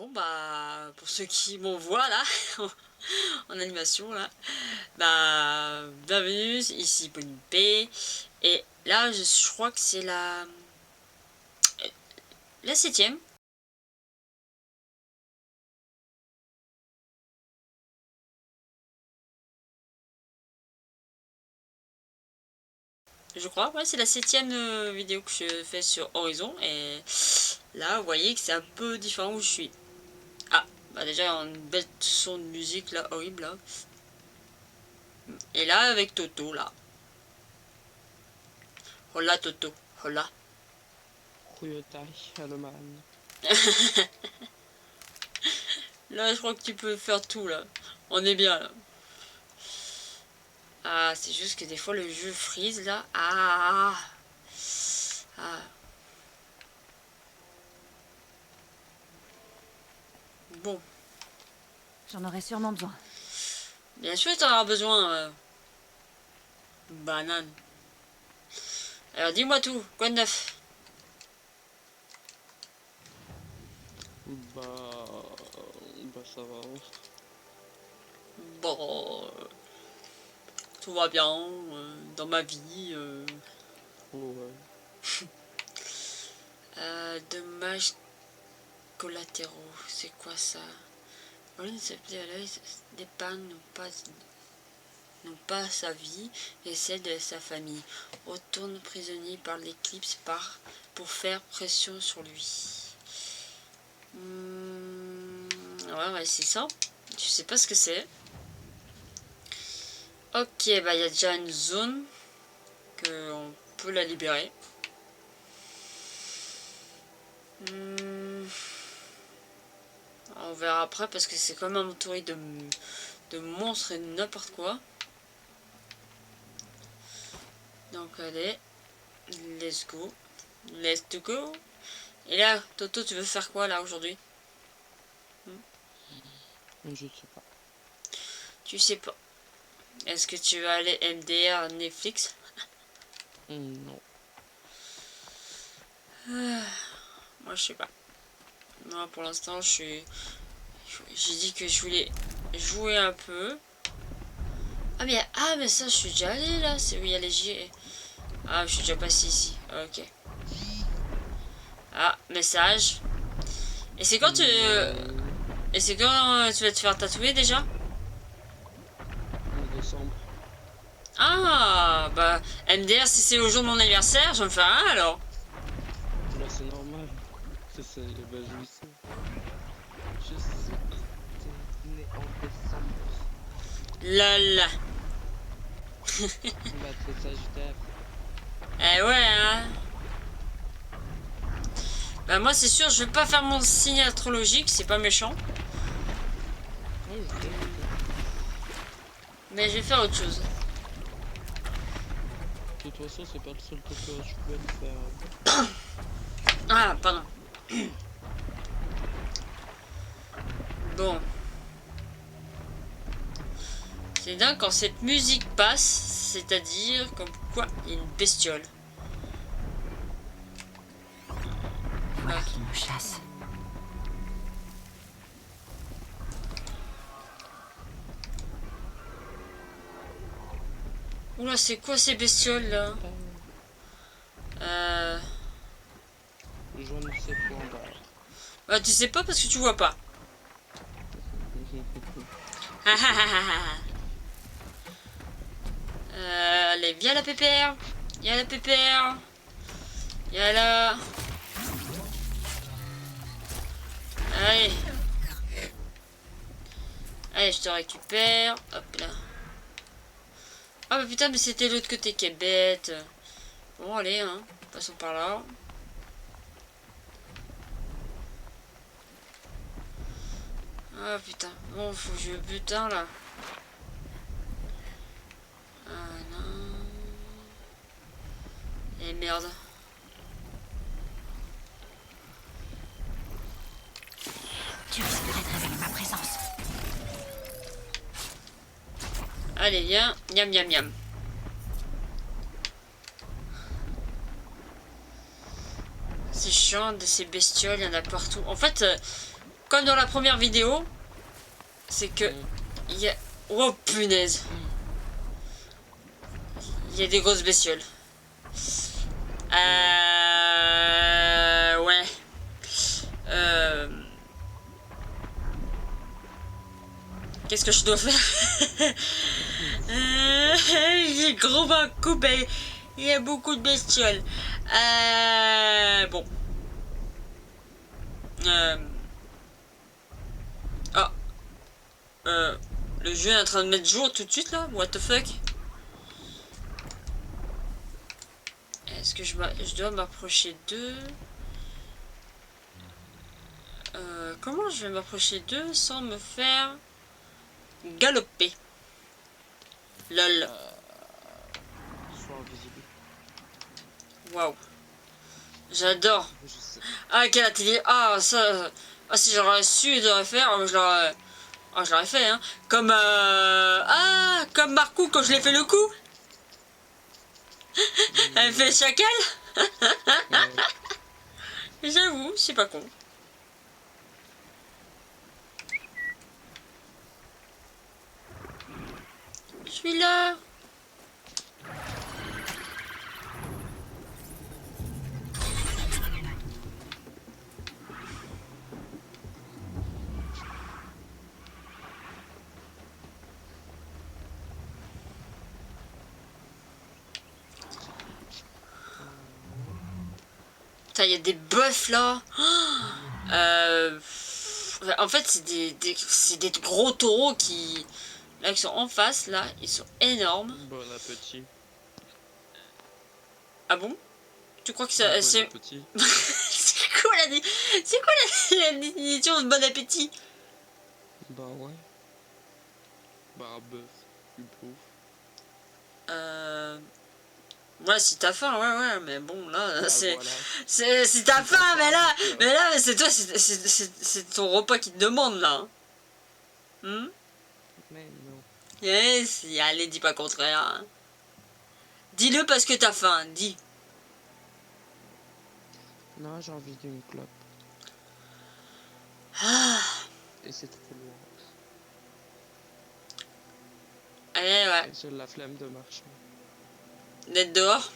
Bon bah pour ceux qui m'envoient là en animation là, bah bienvenue ici Bonne et là je crois que c'est la 7e. Je crois, ouais, c'est la 7e vidéo que je fais sur Horizon et là vous voyez que c'est un peu différent où je suis. Ah, bah déjà une belle son de musique là, horrible là. Et là avec Toto là. Hola Toto, hola. Goeiedag allemaal. Là je crois que tu peux faire tout là. On est bien là. Ah, c'est juste que des fois le jeu freeze là. Ah. Bon. J'en aurais sûrement besoin. Bien sûr, tu en auras besoin. Banane. Alors dis-moi tout. Quoi de neuf? Bah ça va. Bon. Tout va bien dans ma vie. Ouais. Dommages collatéraux. C'est quoi ça? Pauline s'appelait à l'œil des pannes n'ont pas sa vie et celle de sa famille. Retourne prisonnier par l'éclipse pour faire pression sur lui. Ouais, c'est ça. Je sais pas ce que c'est. Ok, bah il y a déjà une zone que on peut la libérer. On verra après parce que c'est quand même entouré de monstres et de n'importe quoi. Donc allez, let's go. Let's go. Et là, Toto, tu veux faire quoi là aujourd'hui? Je sais pas. Tu sais pas. Est-ce que tu vas aller MDR Netflix? Non. Moi je sais pas. Moi pour l'instant j'ai dit que je voulais jouer un peu. Mais ça je suis déjà allé là, c'est où il y a les J. Ah, je suis déjà passé ici. Ok. Ah, message. Et c'est quand tu et c'est quand tu vas te faire tatouer déjà? En décembre. Ah, bah MDR si c'est au jour de mon anniversaire, je me fais un alors. Là c'est normal. C'est ça, bah je le sais. Je sais. T'es né en décembre. Lol. Bah t'es sagittaire. Eh ouais hein. Bah moi c'est sûr je vais pas faire mon signe astrologique, c'est pas méchant. Ouais, je sais. Mais je vais faire autre chose. De toute façon c'est pas le seul tatouage que je peux te faire. Ah, pardon. Bon. C'est dingue quand cette musique passe, c'est-à-dire comme quoi il y a une bestiole. Voilà qui me chasse. Oula, c'est quoi ces bestioles là? Je ne sais point barre. Bah tu sais pas parce que tu vois pas. Ah, ah, ah, ah, ah. Allez, viens la pépère. Il y a la pépère. Il y a la... Allez. Allez, je te récupère. Hop là. Ah bah putain, mais c'était l'autre côté qui est bête. Bon, allez, hein. Passons par là. Ah putain. Bon, faut que je bute un là. Ah non. Et merde. Tu risquerais de révéler ma présence. Allez, viens. Miam, miam, miam. C'est chiant de ces bestioles, il y en a partout. En fait, comme dans la première vidéo, c'est que il y a... Oh punaise. Il y a des grosses bestioles. Ouais. Qu'est-ce que je dois faire? J'ai gros un coup, ben, il y a beaucoup de bestioles. Bon. Ah. Le jeu est en train de mettre jour tout de suite là? What the fuck? Est-ce que je dois m'approcher d'eux? Comment je vais m'approcher d'eux sans me faire galoper? Lol. Soit invisible. Waouh. J'adore. Je sais. Ah, quelle atelier. Ah, ça. Ah, si j'aurais su de faire, je l'aurais. Ah, je l'aurais fait, hein. Comme. Ah, comme Marcou quand je l'ai fait le coup. Elle fait le chacal. J'avoue, c'est pas con. Je suis là. Putain, il y a des bœufs là. En fait, c'est des gros taureaux qui... Là, qui sont en face, là. Ils sont énormes. Bon appétit. Ah bon? Tu crois que ça... Bon c'est appétit. c'est quoi la définition de bon appétit? Bah ouais. Bah bœuf. Du pauvre. Ouais, si t'as faim, ouais, mais bon, là, Ah, c'est... voilà. Si t'as Si faim, t'as mais là, c'est toi, c'est ton repas qui te demande, là. Hmm? Mais non. Yes, allez, dis pas le contraire. Hein. Dis-le parce que t'as faim, dis. Non, j'ai envie d'une clope. Ah, Et c'est trop loin. allez, ouais, J'ai la flemme de marcher. d'être dehors.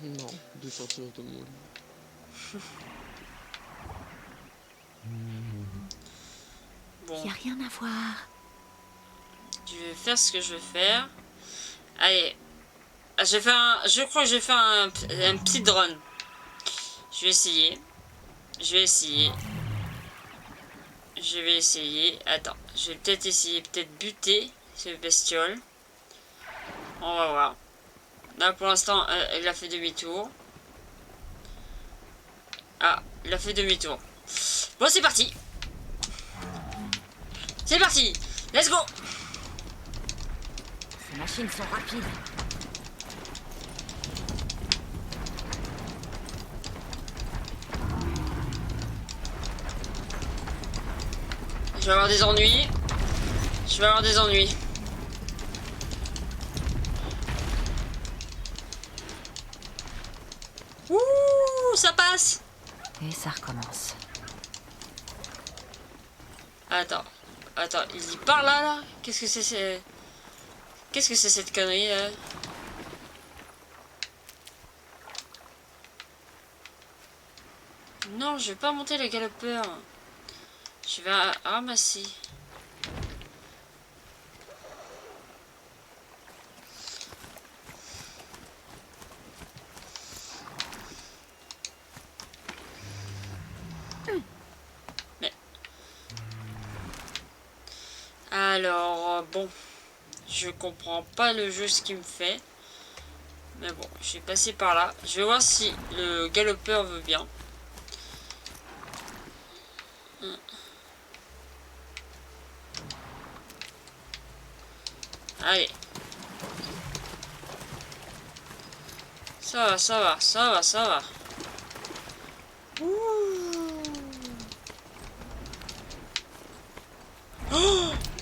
Non, de sortir de mon lit. Bon, Y a rien à voir. je vais faire ce que je veux faire. Allez, je crois que je vais faire un petit drone. Je vais essayer. Je vais essayer. Attends, je vais peut-être essayer, buter ce bestiole. On va voir. Là, pour l'instant, il a fait demi-tour. Ah, il a fait demi-tour. Bon, c'est parti. C'est parti. Let's go. Ces machines sont rapides. Je vais avoir des ennuis. Ouh, ça passe. Et ça recommence. Attends, il part là. Qu'est-ce que c'est Qu'est-ce que c'est cette connerie là? Non, je vais pas monter le galopeur. Je vais ramasser. Mais... Alors, bon. Je comprends pas le jeu ce qu'il me fait. Mais bon, je vais passer par là. Je vais voir si le galopeur veut bien. Allez. Ça va. Ouh.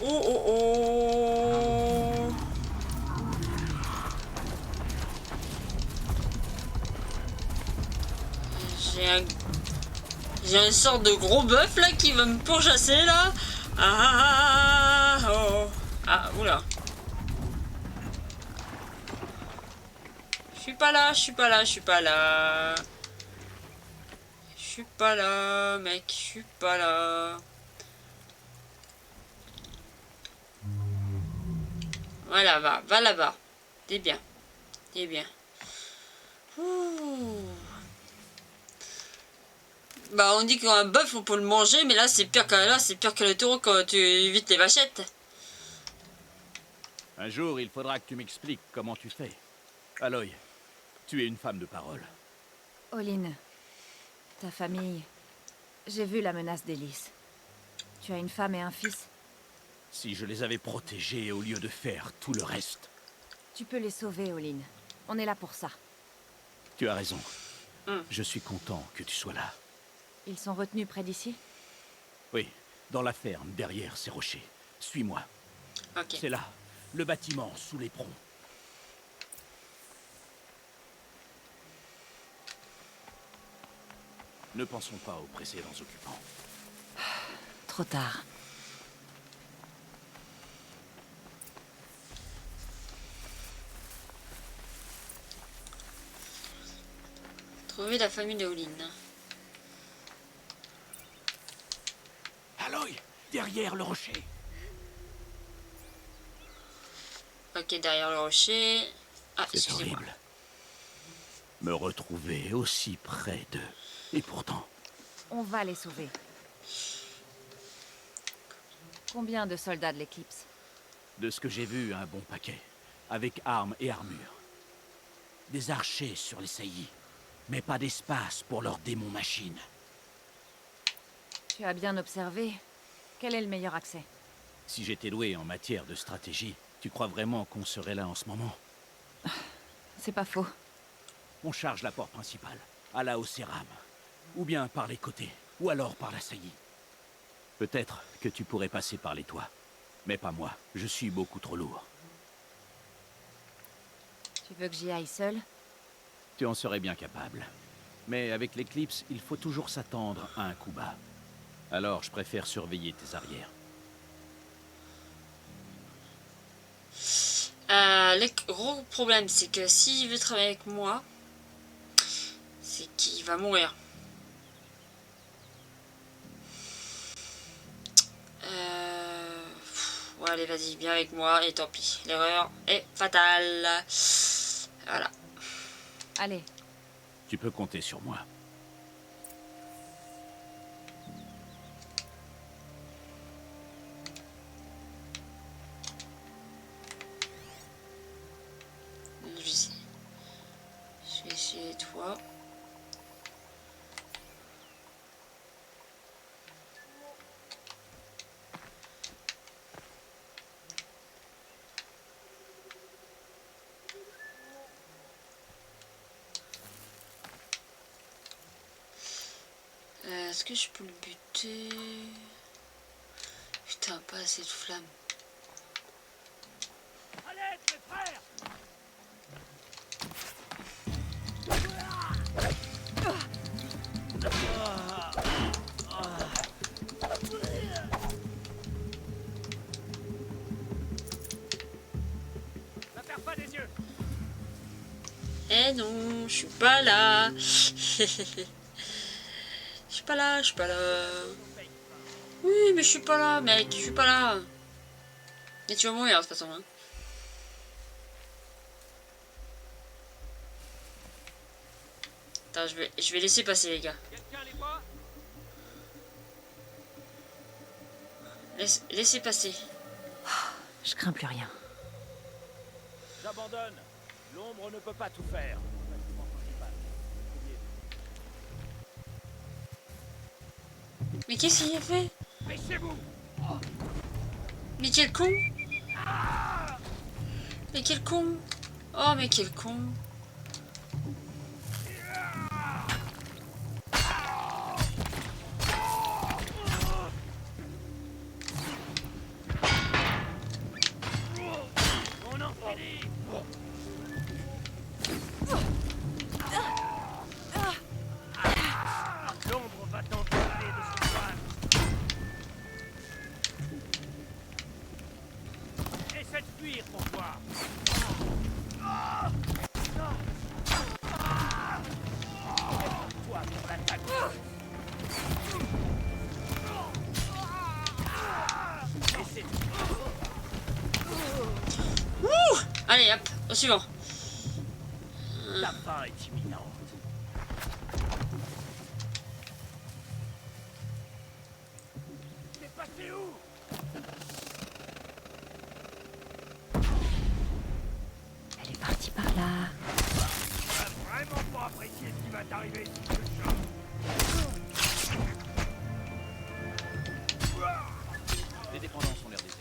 Oh. J'ai un sort de gros bœuf là qui va me pourchasser là. Ah, oh. Ah, oula. Je suis pas là, je suis pas là, je suis pas là. Je suis pas là, mec, je suis pas là. Voilà, va là-bas. T'es bien. T'es bien. Ouh. Bah, on dit qu'un bœuf, on peut le manger, mais là, c'est pire que le taureau quand tu évites les vachettes. Un jour, il faudra que tu m'expliques comment tu fais. Aloy, tu es une femme de parole. Oline, ta famille... J'ai vu la menace d'Élise. Tu as une femme et un fils. Si je les avais protégés au lieu de faire tout le reste. Tu peux les sauver, Oline. On est là pour ça. Tu as raison. Je suis content que tu sois là. Ils sont retenus près d'ici? Oui, dans la ferme, derrière ces rochers. Suis-moi. Ok. C'est là, le bâtiment sous l'éperon. Ne pensons pas aux précédents occupants. Trop tard. Trouver la famille de Oline. Aloy, derrière le rocher. Ok, derrière le rocher. Ah, C'est excusez-moi. horrible. Me retrouver aussi près d'eux. Et pourtant, On va les sauver. Combien de soldats de l'Éclipse? de ce que j'ai vu, un bon paquet. Avec armes et armures. Des archers sur les saillies. Mais pas d'espace pour leurs démons machines. Tu as bien observé. Quel est le meilleur accès? Si j'étais doué en matière de stratégie, tu crois vraiment qu'on serait là en ce moment? C'est pas faux. On charge la porte principale, à la Océram. Ou bien par les côtés, ou alors par la saillie. Peut-être que tu pourrais passer par les toits. Mais pas moi, je suis beaucoup trop lourd. Tu veux que j'y aille seul? Tu en serais bien capable. Mais avec l'éclipse, il faut toujours s'attendre à un coup bas. Alors je préfère surveiller tes arrières. Le gros problème, c'est que s'il veut travailler avec moi, c'est qu'il va mourir. Ouais, allez, vas-y, viens avec moi, et tant pis. L'erreur est fatale. Voilà. Allez, Tu peux compter sur moi. Je vais essayer toi. Est-ce que je peux le buter? Putain, pas assez de flammes. Eh non, je suis pas là. Je suis pas là, je suis pas là. Oui, mais je suis pas là, mec, je suis pas là. Mais tu vas mourir de toute façon. Hein. Attends, je vais laisser passer les gars. Laissez passer. je crains plus rien. J'abandonne. L'ombre ne peut pas tout faire. Mais qu'est-ce qu'il a fait? Dépêchez-vous. Mais quel con! Mais quel con! Oh, mais quel con! On en finit. L'ombre va t'envoyer. Allez, hop, au suivant. La fin est imminente. T'es passé où? Elle est partie par là. Tu vas vraiment pas apprécier ce qui va t'arriver si tu le chopes. Les dépendances ont l'air désertes.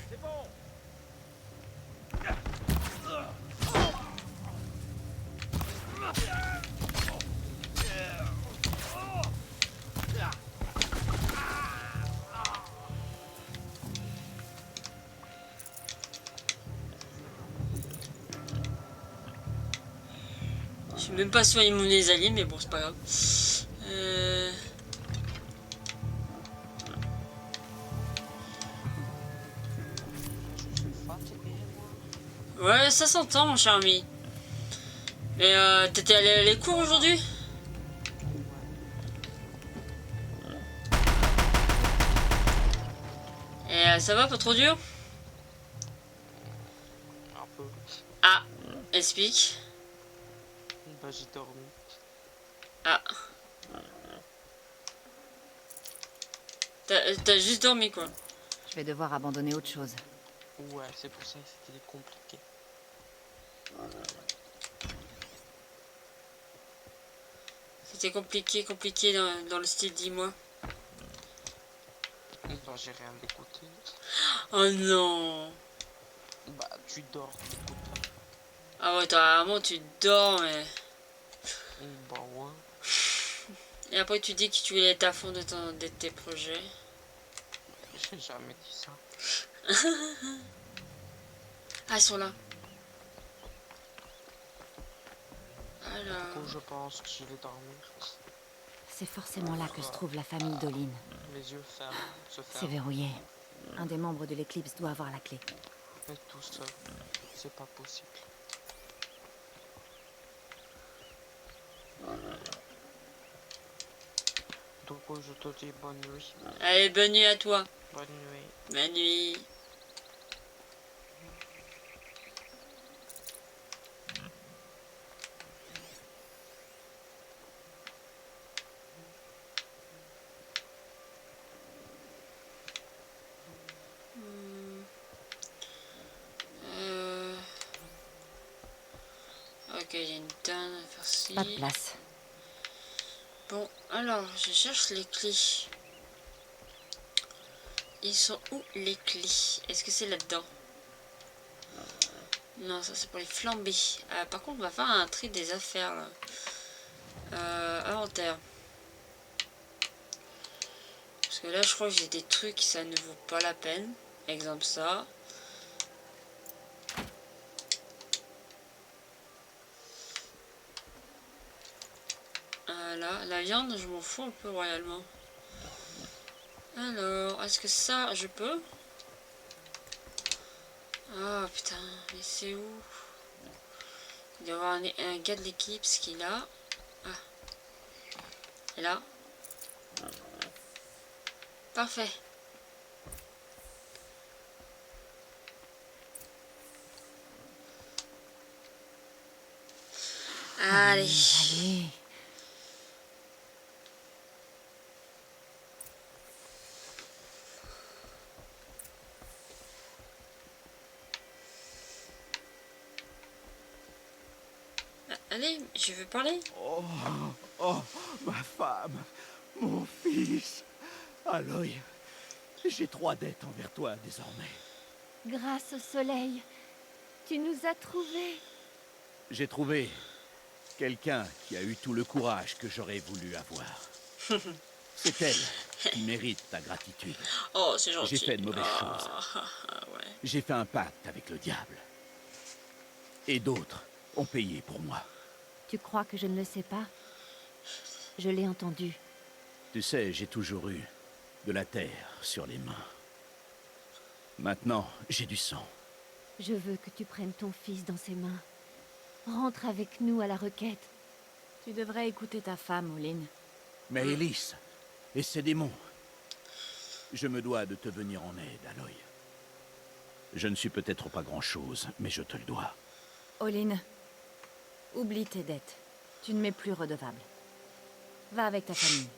C'est bon. Je suis même pas sûr immunisé les alliés, mais bon, c'est pas grave. Je suis fatigué, moi. Ouais, ça s'entend, mon cher ami. Mais t'étais allé à les cours aujourd'hui? Et ça va, pas trop dur? Un peu. Ah, explique. Bah, j'ai dormi. Ah. T'as juste dormi, quoi. Je vais devoir abandonner autre chose. Ouais, c'est pour ça que c'était compliqué. C'était compliqué dans le style, dis-moi. Bah, j'ai rien écouté. Oh non. Bah, tu dors, t'écoutes. Ah ouais, toi, vraiment, tu dors, mais... Bah, ouais. Et après, tu dis que tu voulais être à fond de tes projets. J'ai jamais dit ça. Ah, ils sont là. Alors... Du coup, je pense que je vais dormir. C'est forcément là que se trouve la famille Doline. Les yeux ferment, se C'est ferment. verrouillé. Un des membres de l'éclipse doit avoir la clé. Mais tout seul, c'est pas possible. Donc, je te dis bonne nuit. Allez, bonne nuit à toi. Bonne nuit. Bonne nuit. Ok, il y a une tonne à faire ci. Pas de place. Bon, alors, je cherche les clés. Ils sont où les clés? Est-ce que c'est là-dedans? Non, ça c'est pour les flambées. Par contre, on va faire un tri des affaires là. Inventaire. Parce que là, je crois que j'ai des trucs, ça ne vaut pas la peine. Exemple ça. Voilà, la viande, je m'en fous un peu royalement. Alors, est-ce que ça, je peux? Ah putain, mais c'est où? Il doit y avoir un gars de l'équipe, ce qu'il a. Ah. Et là. Parfait. Allez. Allez. Allez, je veux parler. Oh, oh, ma femme, mon fils. Aloy, j'ai 3 dettes envers toi désormais. Grâce au soleil, tu nous as trouvés. J'ai trouvé quelqu'un qui a eu tout le courage que j'aurais voulu avoir. C'est elle qui mérite ta gratitude. Oh, c'est gentil. J'ai fait de mauvaises choses. Ouais. J'ai fait un pacte avec le diable. Et d'autres ont payé pour moi. Tu crois que je ne le sais pas? Je l'ai entendu. Tu sais, j'ai toujours eu de la terre sur les mains. Maintenant, j'ai du sang. Je veux que tu prennes ton fils dans ses mains. Rentre avec nous à la requête. Tu devrais écouter ta femme, Oline. Mais Élise, et ces démons, je me dois de te venir en aide, Aloy. Je ne suis peut-être pas grand-chose, mais je te le dois. Olin, oublie tes dettes. Tu ne m'es plus redevable. Va avec ta famille.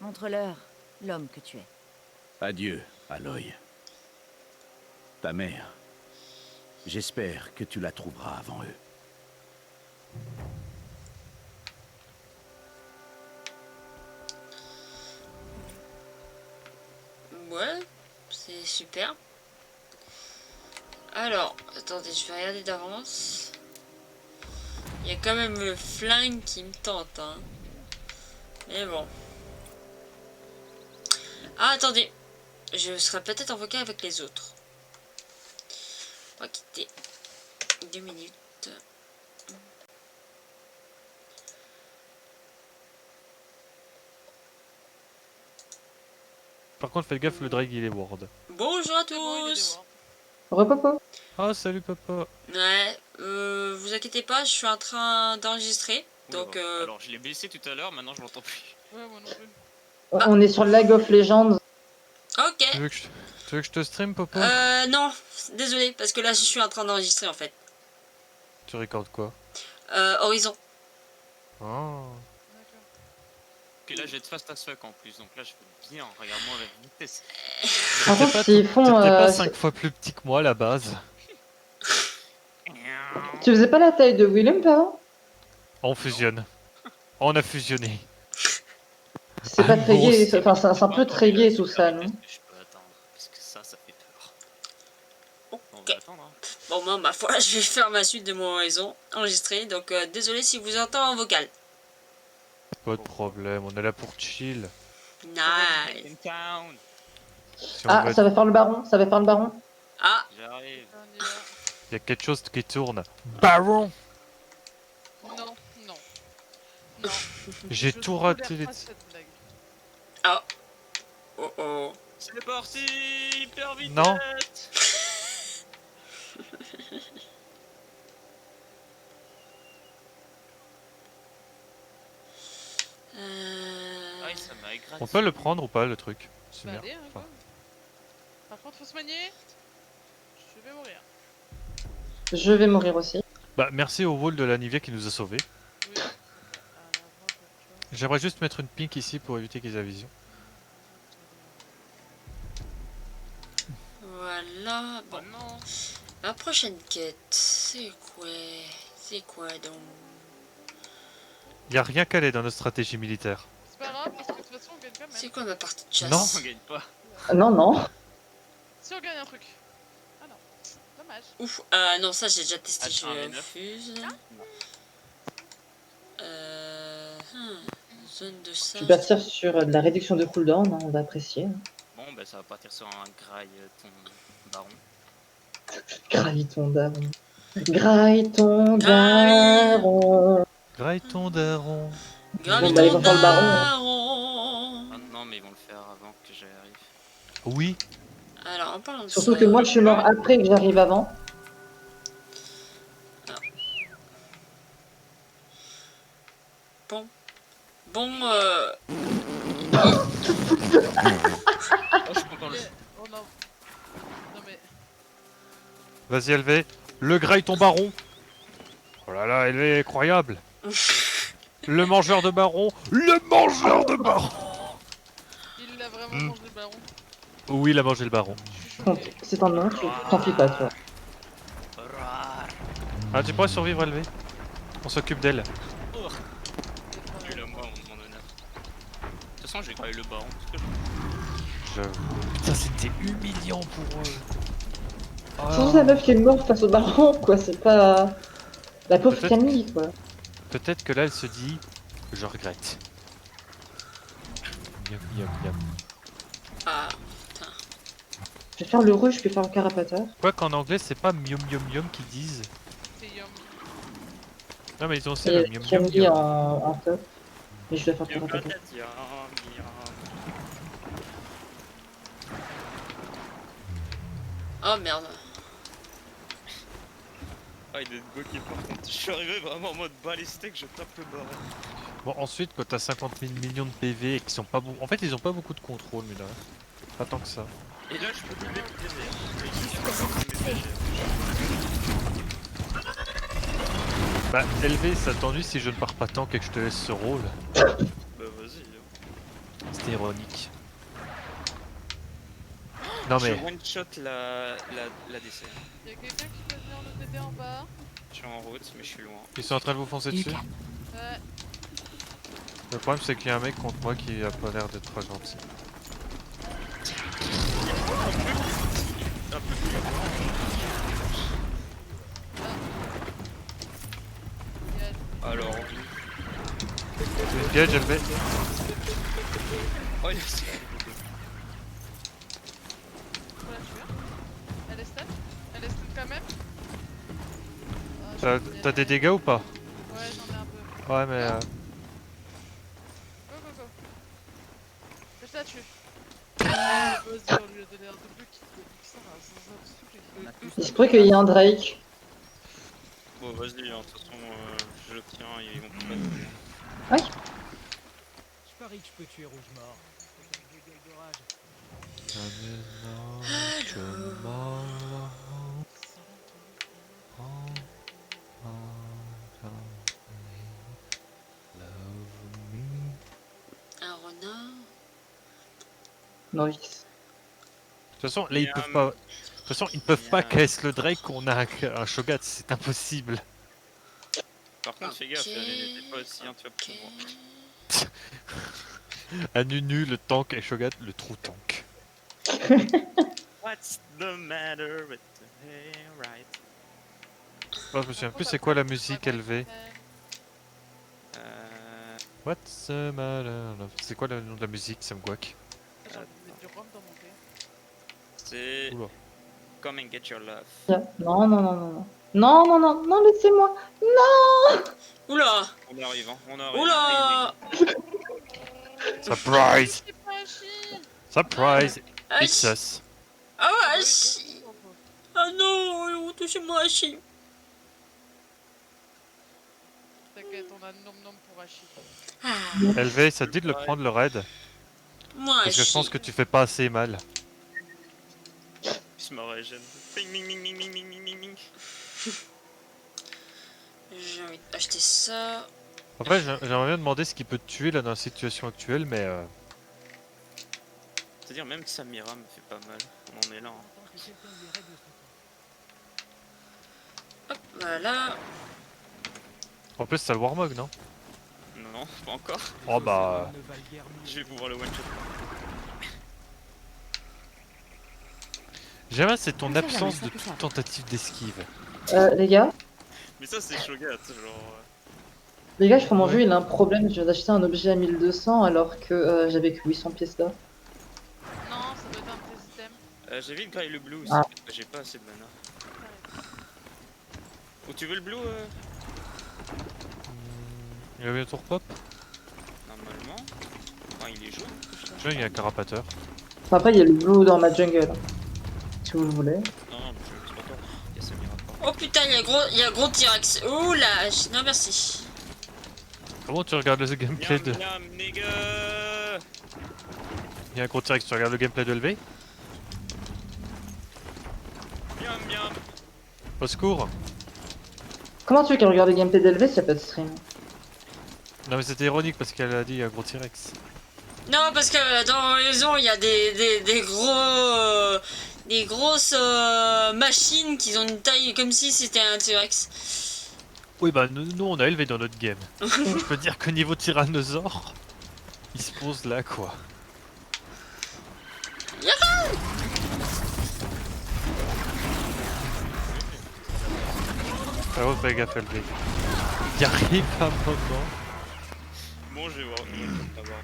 Montre-leur l'homme que tu es. Adieu, Aloy. Ta mère, j'espère que tu la trouveras avant eux. Ouais, c'est super. Alors, attendez, je vais regarder d'avance. Il y a quand même le flingue qui me tente, hein. Mais bon. Ah, attendez. Je serai peut-être en vocal avec les autres. On va quitter 2 minutes. Par contre, faites gaffe, le drag il est ward. Bonjour à C'est bon, il est tous. dehors. Repapa. Ah, salut papa. Ouais, vous inquiétez pas, je suis en train d'enregistrer. Oula, Donc, alors je l'ai blessé tout à l'heure, maintenant je l'entends plus. Ouais, moi non plus. On est sur Lag of Legends. ok. Tu veux que je te stream, papa Non, désolé, parce que là je suis en train d'enregistrer en fait. Tu recordes quoi? Horizon. Oh. D'accord. Ok, là je vais être fast as fuck en plus, donc là je fais bien, regarde-moi avec vitesse. Par contre, s'ils font. T'étais pas 5 fois plus petit que moi à la base. Tu faisais pas la taille de Willem, pas? On fusionne. On a fusionné. C'est pas très Bon, gay, c'est- enfin c'est un peu très gay tout ça, non? Je peux attendre, parce que ça fait peur. On Ok. va attendre, hein. Bon, moi, ma foi, je vais faire ma suite de mon Horizon enregistré. Donc, désolé si vous entendez en vocal. Pas de problème, on est là pour chill. Nice. In town, Si on Ah, veut- ça va faire le baron, ça va faire le baron. Ah, j'arrive. On y va. Il y a quelque chose qui tourne. Baron. Non, non. Non. J'ai Je tout ne raté tolère les... pas cette blague. oh oh. C'est parti, hyper vite. Non. Ah, ça m'a écrasé. On peut le prendre ou pas, le truc? C'est Bah, bien. allez, hein, Enfin, go. Par contre, faut se manier. Je vais mourir. Je vais mourir aussi. bah, merci au wall de la Nivea qui nous a sauvés. Oui. À la vente, autre chose. J'aimerais juste mettre une pink ici pour éviter qu'ils aient la vision. Voilà. Oh Bon, non. ma prochaine quête, c'est quoi? C'est quoi donc? Y a rien calé dans notre stratégie militaire. C'est pas grave, parce que de toute façon, on gagne quand C'est même. quoi ma partie de chasse? Non. On gagne pas. Ah, non, non. Si on gagne un truc. Ah non. Dommage. Ouf, non, ça j'ai déjà testé, je H1 V9. refuse. Zone de Tu ça. peux partir sur de la réduction de cooldown, hein, on va apprécier. Bon, bah ça va partir sur un graille ton baron. Graille ton daron. Graille ton daron. Graille ton daron. Gravi Bon, bah, ils ton vont faire le baron, daron. Ah non, mais ils vont le faire avant que j'arrive. Oui. Alors, en parlant de Surtout ça, que moi je suis mort après que j'arrive avant. bon, Oh, je suis content le. Oh non. Non mais. Vas-y, Elvé. Le graille ton baron. Oh là là, Elvé, incroyable. Le mangeur de baron. Le mangeur de baron. Il l'a vraiment Hmm. mangé le baron. Oui, il a mangé le baron. Je suis Donc, choquée. c'est en nom, tu t'en fies pas, tu vois. Ah, tu pourrais survivre, Elvé. On s'occupe d'elle. Tu le moi, mon honneur. De toute façon, j'ai graillé le baron. Parce que J'avoue. Putain, c'était humiliant pour eux. Surtout la meuf qui est morte face au baron, quoi, c'est pas. La pauvre Peut-être- Camille, quoi. Peut-être que là, elle se dit, je regrette. Miam, miam, miam. ah, Je vais faire le rouge, je vais faire le carapateur. Quoi qu'en anglais, c'est pas miam miam miam qu'ils disent. C'est yum. Non, mais ils ont aussi Et le miam miam Camille miam. en top. Mais je dois faire le Yum la carapateur. tête, yum, yum. oh merde. Ah, il est bloqué par contre. Je suis arrivé vraiment en mode balistique, je tape le baron. Bon, ensuite, quand t'as 50 000 millions de PV et qu'ils sont pas beaucoup. En fait, ils ont pas beaucoup de contrôle, mais là. Pas tant que ça. Et là, je peux doubler Bah, LV, ça t'ennuie si je ne pars pas tank et que je te laisse ce rôle. Bah, vas-y. C'était ironique. Non Je mais, one shot la DC. Y'a quelqu'un qui peut venir nous aider en bas? Je suis en route, mais je suis loin. ils sont en train de vous foncer Du dessus. calme. Ouais. Le problème c'est qu'il y a un mec contre moi qui a pas l'air d'être très gentil. Alors, Une piège, LV. oh, il est Faut la tuer. Elle est stun? Elle est stun quand même? Ah, T'as des dégâts ou pas? Ouais, j'en ai un peu. Ouais mais... Go, go, go. Je la tue. Vas-y, on lui a donné un double kill. Ça va, ça me saoule. Il se pourrait qu'il y ait un Drake. Bon, vas-y, hein, de toute façon, je le tiens, ils vont pas. Ouais. Je parie que je peux tuer Rouge mort. Un renard. Novice. De toute façon, là ils peuvent pas... De toute façon, ils peuvent pas caisse le Drake qu'on a un Shogat, c'est impossible. Par contre, fais gaffe, Ok. elle n'était pas aussi intuable que moi. Un Nunu, le tank, et Shogat, le trou tank. What's the matter with the hair, right? Ouais, je me souviens plus c'est quoi la musique LV. What's the matter? C'est quoi le nom de la musique, ça me guac? J'ai envie de mettre du rhum dans mon thé. C'est Oula. Come and get your love. Non, non, non, non, non. Non, non, non, non, laissez-moi. Oula. On arrive, hein, on arrive. Oula. Surprise! C'est pas Hachi! Surprise! It's Hachi. us. Ah, Hachi. Ah non, touchez-moi, Hachi. T'inquiète, on a nom nom pour Hachi. Ah, LV, ça te dit de le prendre le raid? moi, Parce que je pense Hachi. que tu fais pas assez mal. Je me régène. Ping, ming, ming, ming, ming, ming, ming, ming, ming. J'ai envie d'acheter ça. Après, j'aimerais bien demander ce qui peut te tuer là dans la situation actuelle, mais C'est-à-dire, même Samira me fait pas mal. On en est là. Hein. Hop, voilà. en plus, t'as le Warmog, non? Non, non, pas encore. Oh bah. Je vais pouvoir le one-shot. J'aime c'est ton On sait jamais, absence ça de peut toute faire. tentative d'esquive. Les gars, Mais ça, c'est Shogat, genre. je crois mon jeu il a un problème. Je viens d'acheter un objet à 1200 alors que j'avais que 800 pièces d'or. Non, ça doit être un de tes items. J'ai vite graille le blue aussi, Ah. parce que j'ai pas assez de mana. Ou tu veux le blue Il va bientôt repop. Normalement. Enfin, il est jaune. Tu vois, il y a un carapateur. Enfin, après, il y a le blue dans ma jungle. Si vous le voulez. Non, non, c'est pas toi. Il y a Samira. Oh putain, il y a gros T-Rex. Oula, non merci. Comment tu regardes le gameplay de. Miam, miam, nigga. Il y a un gros T-Rex, tu regardes le gameplay de LV? Miam, miam. Au secours! Comment tu veux qu'elle regarde le gameplay d'LV s'il n'y a pas de stream? Non, mais c'était ironique parce qu'elle a dit il y a un gros T-Rex. Non, parce que dans Horizon, il y a des grosses machines qui ont une taille comme si c'était un T-Rex. Oui, bah nous on a élevé dans notre game. Je peux dire que niveau tyrannosaure, il se pose là quoi. Ah ouais, fais gaffe LV. Il arrive un moment. Bon, je vais voir. Je vais pas voir.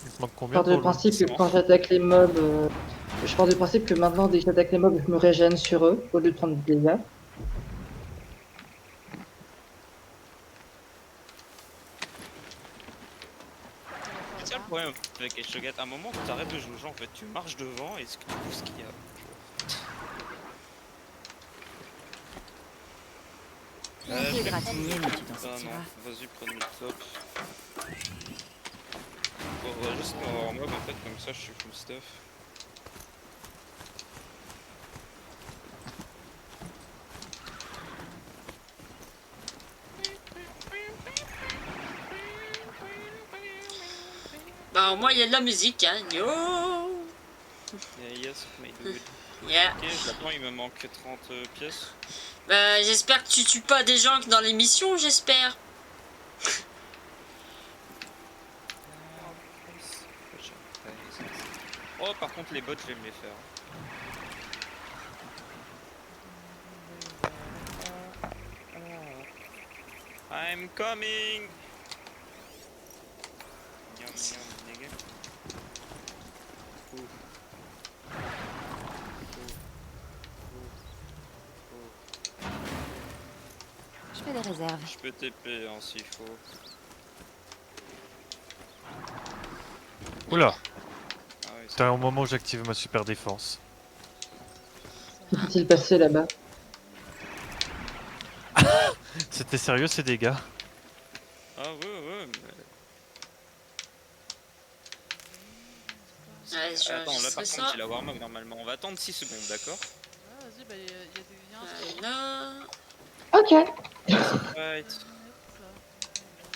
Il te manque Je combien pars du pour principe que quand j'attaque les mobs, je pars du principe que maintenant dès que j'attaque les mobs, je me régène sur eux au lieu de prendre des dégâts. C'est ça le problème avec les Shogat. À un moment, quand t'arrêtes de jouer au jeu, en fait, tu marches devant et ce que tu vois ce qu'il y a. Tu es gratigné, mais tu t'en Ah non, sortiras. vas-y, prenez le top. On va juste en mob en fait, comme ça je suis full stuff. Bah, au moins, il y a de la musique, hein. Yo! Yeah, yes, my dude. Yeah. Ok, j'attends, il me manque 30 pièces. Bah, j'espère que tu tues pas des gens dans l'émission, j'espère. Oh, par contre, les bots, je vais me les faire. I'm coming! Yum, yum, nigga. Ouh. Je fais des réserves. Je peux TP hein, s'il faut. Oula, Ah ouais, c'était au moment où j'active ma super défense. Que s'est-il passé là-bas? C'était sérieux ces dégâts? Ah ouais, mais... Ouais, Attends, là par ça. contre, j'ai la warm-up normalement. On va attendre 6 secondes, d'accord? Ouais, vas-y, bah, y a des liens. Là. Ok. Right.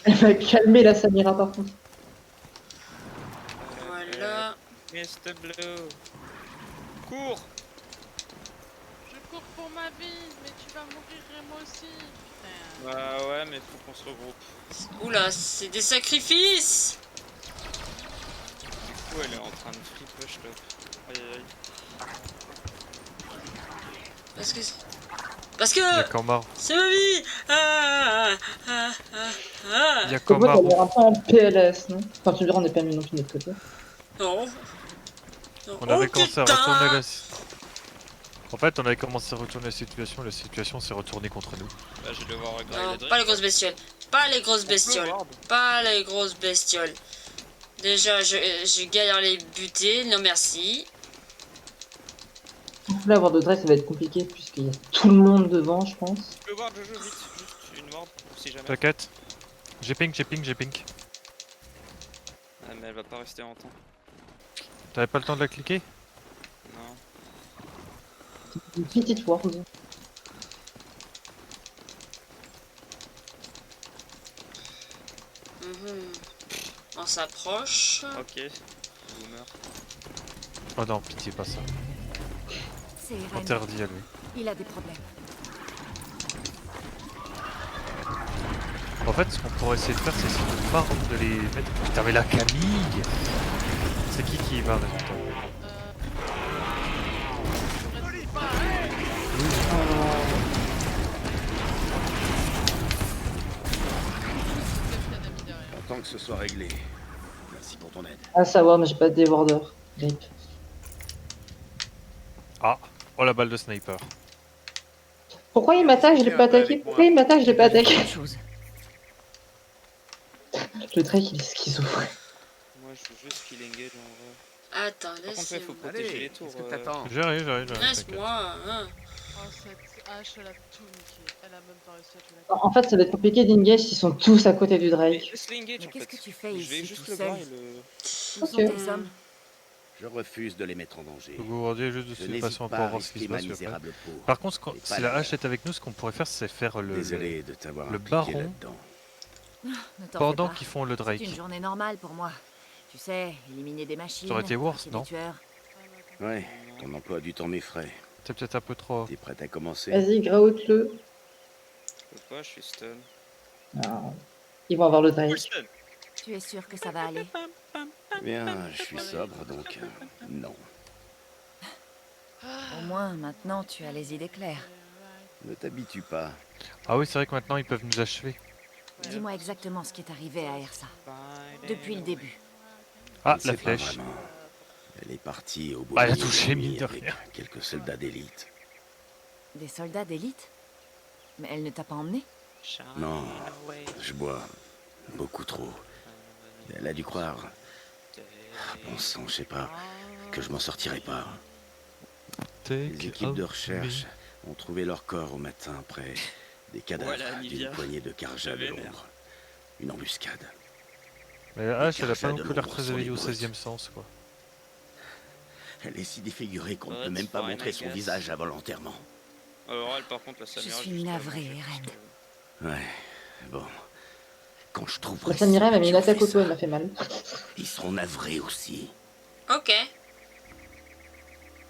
Elle va calmer la Samira par contre. Voilà. Mr. Blue. Cours! Je cours pour ma vie, mais tu vas mourir et moi aussi. Putain. Bah ouais, mais faut qu'on se regroupe. Oula, c'est des sacrifices! Du coup, elle est en train de flip push top. Aïe aïe aïe. Parce Il y a que Kamar. c'est ma vie! Il y a Le bot Kamar. a l'air un peu en PLS, non? Enfin, tu me diras, on n'est pas mis non plus de notre côté. Non. Non. On avait Oh, commencé à putain. retourner la... En fait, on avait commencé à retourner la situation s'est retournée contre nous. Là, je vais devoir Non, regarder pas les grosses bestioles. Pas les grosses bestioles. Pas les grosses bestioles. Déjà, je galère les buter. Non, merci. Là, avoir de Drake, ça va être compliqué puisqu'il y a tout le monde devant, je pense. Je peux voir Jojo vite, juste une ward si jamais. T'inquiète. J'ai ping. Ah, mais elle va pas rester longtemps. T'avais pas le temps de la cliquer? Non. Une petite ward. On s'approche. Ok. Boomer. Oh non, pitié, pas ça. C'est Irène. Interdit à lui. Il a des problèmes. En fait, ce qu'on pourrait essayer de faire, c'est essayer de pas de les mettre... Putain, mais la Camille! C'est qui va résultat? Tant que ce soit réglé. Merci pour ton aide. À savoir, mais j'ai pas de déwarder. Rip. Ah! Oh, la balle de sniper. Pourquoi il m'attaque, je l'ai pas attaqué? Pourquoi il m'attaque, je l'ai pas attaqué? Autre chose. Le Drake, il est schizophrène. Moi, je veux juste kill engage en vrai. Attends, Par contre, il faut protéger les tours. qu'est-ce que t'attends? J'arrive, t'inquiète. Laisse-moi. Hein. Oh, cette hache, elle a tout niqué. Elle a même pas réussi à tuer la En fait, ça va être compliqué d'engage s'ils sont tous à côté du Mais Drake. laisse-le engage Mais en qu'est-ce fait. que tu fais Je ici, vais juste tout le seul voir et le... Où sont tes hommes? Je refuse de les mettre en danger. Le gouvernement juste de Je cette n'hésite façon pas pour à voir ce qui se risquer ma passe. Après. misérable peau. Par contre, Et pas si la la hache est avec nous, ce qu'on pourrait faire, c'est faire Désolé de t'avoir le impliqué baron là-dedans. Ne t'en pendant fais pas. qu'ils font le C'est Drake. une journée normale pour moi. Tu sais, éliminer des machines, Ça aurait été worse, chercher non? des tueurs. Ouais, ton emploi du temps m'effraie. C'est peut-être un peu trop... T'es prête à commencer? Vas-y, graoute-le. Je peux pas, je suis stun. Ah. Ils vont avoir le Full Drake. stun. Tu es sûr que ça va aller? Bien, je suis sobre, donc non. Au moins, maintenant, tu as les idées claires. Ne t'habitue pas. Ah oui, c'est vrai que maintenant, ils peuvent nous achever. Dis-moi exactement ce qui est arrivé à Ersa. Depuis le début. Ah, Je la ne sais pas flèche. vraiment. Elle est partie au bout Ah, elle a de touché, nuit mine de avec rien. quelques soldats d'élite. Des soldats d'élite? Mais elle ne t'a pas emmené? Non, je bois beaucoup trop. Elle a dû croire, bon sang, je sais pas, que je m'en sortirais pas. Les Take équipes de out recherche ont trouvé leur corps au matin près Des cadavres, Voilà, d'une Nivea. poignée de Karja de Je vénère. l'ombre. Une embuscade. Mais H, elle a Karja pas non de plus l'air l'ombre très sont éveillée des au brutes. 16e sens, quoi. Elle est si défigurée qu'on ne Ouais, peut même c'est pas fine, montrer I son guess. visage involontairement. Alors elle par contre la Samira suis juste navrée, avant, Eren. parce que- Ouais, bon. Quand je La trouverai Samira m'a ceux mis qui une ont attaque fait au toit, ça, elle m'a fait mal. ils seront navrés aussi. Ok.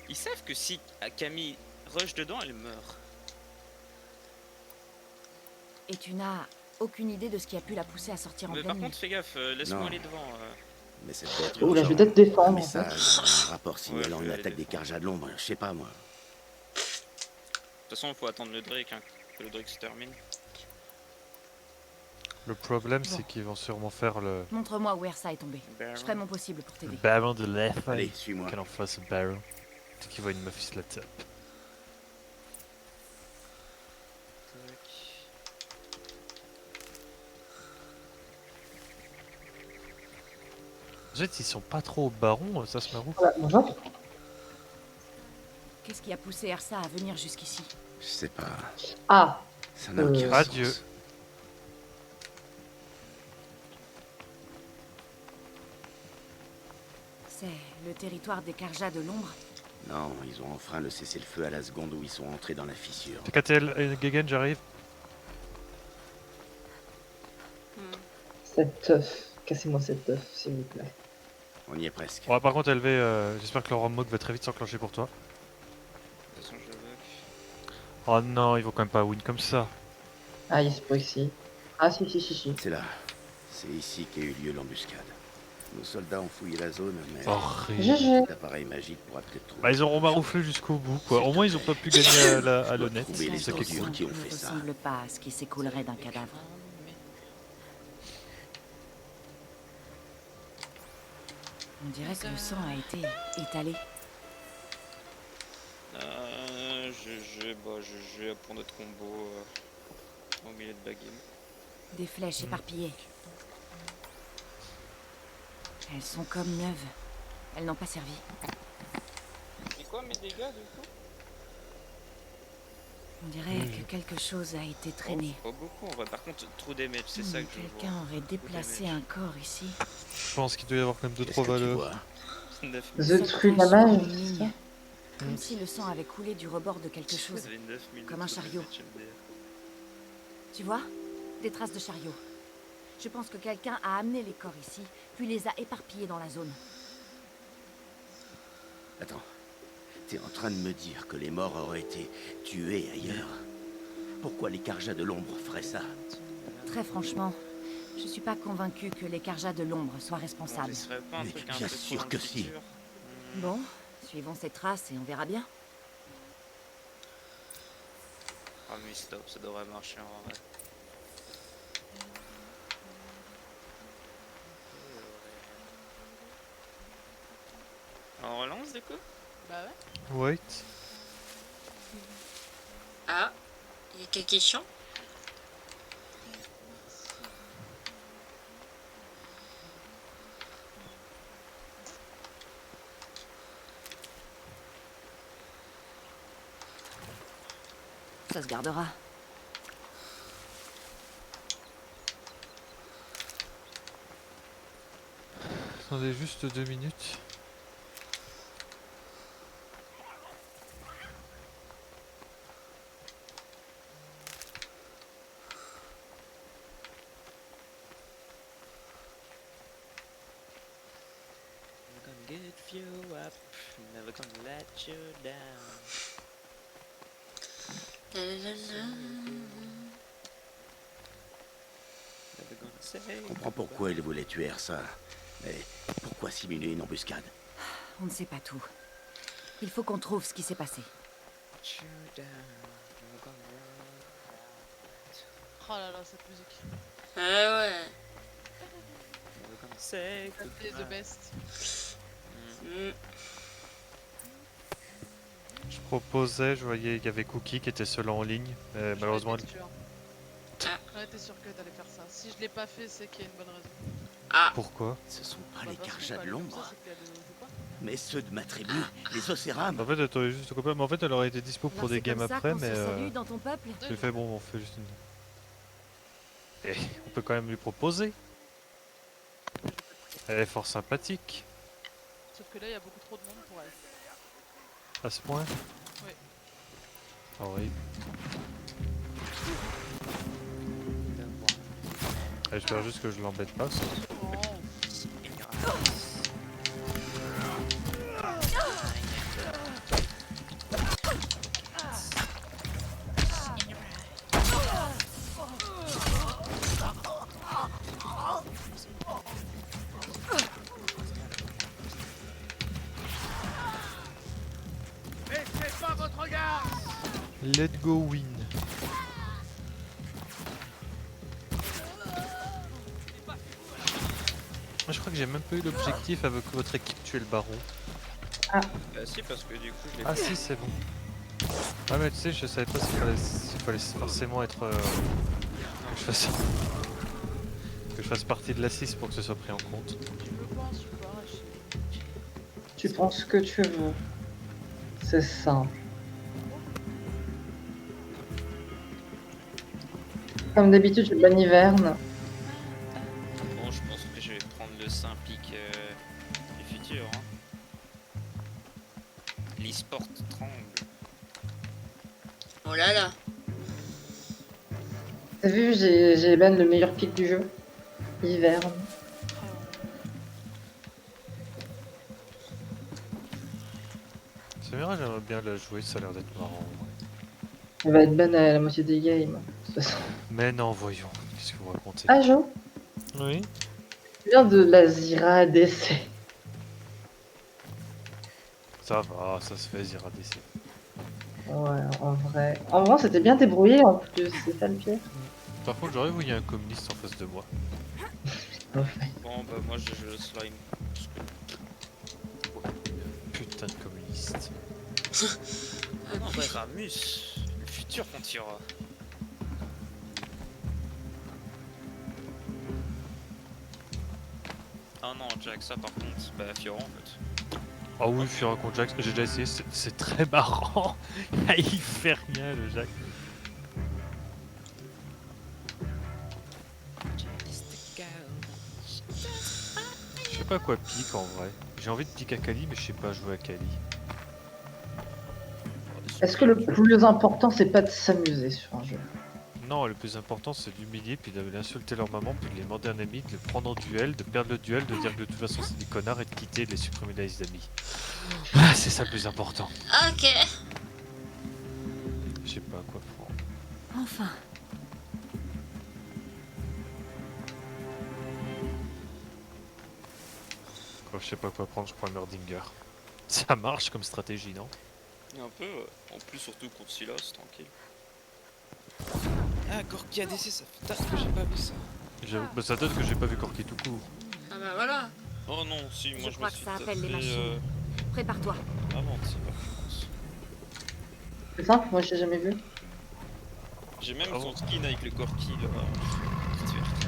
Ils savent que si Camille rush dedans, elle meurt. Et tu n'as aucune idée de ce qui a pu la pousser à sortir en Mais pleine par nuit. contre, fais gaffe, laisse-moi Non. aller devant. Mais c'est peut-être Oh là, je vais urgent. peut-être défendre, Un en fait. message, un rapport signalant je vais une aller attaque des défendre. Karja de l'ombre, je sais pas moi. De toute façon, il faut attendre le Drake, hein, que le Drake se termine. Le problème, Bon. c'est qu'ils vont sûrement faire le Montre-moi où Ersa est tombée. Baron. Je ferai mon possible pour t'aider. Baron de l'Eff. Allez, suis-moi. Quelle en face Baron. Dès qu'il voit une meuf, il se la tape. En fait, ils sont pas trop au Baron, ça se maroufle. Voilà, bonjour. Qu'est-ce qui a poussé Ersa à venir jusqu'ici? Je sais pas. Ah, Ça n'a aucun Adieu. sens. C'est le territoire des Karja de l'ombre? Non, ils ont enfreint le cessez-le-feu à la seconde où ils sont entrés dans la fissure. TKTL Gegen, j'arrive. cette œuf. Cassez-moi cette œuf, s'il vous plaît. On y est presque. Bon, par contre, LV, j'espère que le Ramok va très vite s'enclencher pour toi. De toute façon, je veux. Oh non, ils vont quand même pas win comme ça. Ah, il se peut ici. Ah, si. C'est là. C'est ici qu'a eu lieu l'embuscade. Nos soldats ont fouillé la zone, mais Horrible. GG. cet appareil magique pourra peut-être trouver. Bah, ils auront marouflé jusqu'au bout, quoi. Au moins, ils ont pas pu gagner à l'honnête. Trouver les C'est ça qui est ordures cool. qui ont ne fait ça. ressemble pas à ce qui s'écoulerait d'un cadavre. On dirait que le sang a été étalé. GG pour notre combo au milieu de la game. Des flèches éparpillées. Elles sont comme neuves. Elles n'ont pas servi. C'est quoi mes dégâts du coup? On dirait que quelque chose a été traîné. Pas beaucoup en vrai, par contre trop damage, c'est ça que je vois. Quelqu'un aurait déplacé un corps ici. Je pense qu'il doit y avoir quand même Qu'est-ce 2-3 que tu valeurs. vois? 9 The Cette True tache Damage. sur une ligne. Comme si le sang avait coulé du rebord de quelque chose. Vous avez 9000 Comme un chariot. MDR. Tu vois? Des traces de chariot. Je pense que quelqu'un a amené les corps ici, puis les a éparpillés dans la zone. Attends. T'es en train de me dire que les morts auraient été tués ailleurs? Pourquoi les Karja de l'ombre feraient ça? Très franchement, je suis pas convaincue que les Karja de l'ombre soient Bon, responsables. j'essaierai pas un Mais truc un bien peu sûr trop dans que le si. futur. Bon, suivons ces traces et on verra bien. Ah mais stop, ça devrait marcher en vrai. On relance du coup? Bah ouais. Wait. Ah, il y a quelques questions? Ça se gardera. Attendez juste 2 minutes. Never gonna get you up, never gonna let you down. La, la, la, la. Never gonna say Je comprends pourquoi ils voulaient tuer Ersa. Mais pourquoi simuler une embuscade? On ne sait pas tout. Il faut qu'on trouve ce qui s'est passé. you down, never gonna Oh là là, cette musique. Ah ouais. never gonna say Ça fait the best. Mm. Je proposais, je voyais, il y avait Cookie qui était seul en ligne. Malheureusement, J'aurais été sûr. Ah. J'aurais été sûr que t'allais faire ça. Si je l'ai pas fait, c'est qu'il y a une bonne raison. Ah, pourquoi? Ce sont pas Bah, les parce que Karja pas de aller comme ça, l'ombre. c'est qu'elle joue pas. Mais ceux de ma tribu, les Océrames... En fait, elle t'aurait juste copain, mais en fait, elle aurait été dispo pour Alors, des c'est games comme ça après, qu'on se mais salue dans ton peuple? j'ai fait bon, on fait juste une. Et on peut quand même lui proposer. Elle est fort sympathique. Sauf que là, il y a beaucoup trop de monde pour elle. À ce point. Oui. Horrible. J'espère juste que je l'embête pas. Ça. Oh. Let go win. Moi, je crois que j'ai même pas eu l'objectif avec votre équipe tuer le baron. Si, parce que du coup, je l'ai Ah fait. si, c'est bon. Ah mais tu sais, je savais pas s'il fallait forcément être... que je fasse partie de la 6 pour que ce soit pris en compte. Je pense pas, Tu prends ce que tu veux. C'est simple. Comme d'habitude, je bannis Verne. Bon, je pense que je vais prendre le Simplique du futur. Hein. L'e-sport tremble. Oh là là. T'as vu, j'ai ban le meilleur pick du jeu. Hiverne. C'est vrai, j'aimerais bien la jouer, ça a l'air d'être marrant. Elle va être ban à la moitié des games. De toute façon. Mais non, voyons, qu'est-ce que vous racontez? Ah, Jo, Oui. tu viens de la Zira ADC. Ça va, ça se fait, Zira DC. Ouais, en vrai. En vrai, c'était bien débrouillé en plus, c'est ça le pire. Par contre, j'aurais voulu un communiste en face de moi. Bon, bah, moi, je joue le slime. Putain de communiste. Ah non, ouais, Ramus, le futur qu'on tirera. Ah non, Jack, ça par contre, bah, Fiora en fait. Ah oui, Fiora contre Jack, j'ai déjà essayé, c'est très marrant. Il fait rien, le Jack. Je sais pas quoi pique en vrai. J'ai envie de piquer à Kali, mais je sais pas jouer à Kali. Est-ce que le plus important, c'est pas de s'amuser sur un jeu? Non, le plus important c'est d'humilier, puis d'aller insulter leur maman, puis de les demander un ami, de les prendre en duel, de perdre le duel, de dire que de toute façon c'est des connards et de quitter et de les supprimer de la liste d'amis. Ah, c'est ça le plus important. Ok. Je sais pas quoi prendre. Enfin. Quand je sais pas quoi prendre, je prends le Merdinger. Ça marche comme stratégie, non? Un peu, en plus surtout contre Silas, tranquille. Ah, Gorky ADC, ça fait tard que j'ai pas vu ça. Bah, ça donne que j'ai pas vu Corki tout court. Ah bah voilà. Oh non, si, moi je crois me que suis ça appelle les tapé machines. Prépare-toi. avant de ces vacances. C'est simple, moi je l'ai jamais vu. J'ai même Ah son bon skin avec le Gorky là. Petite verte.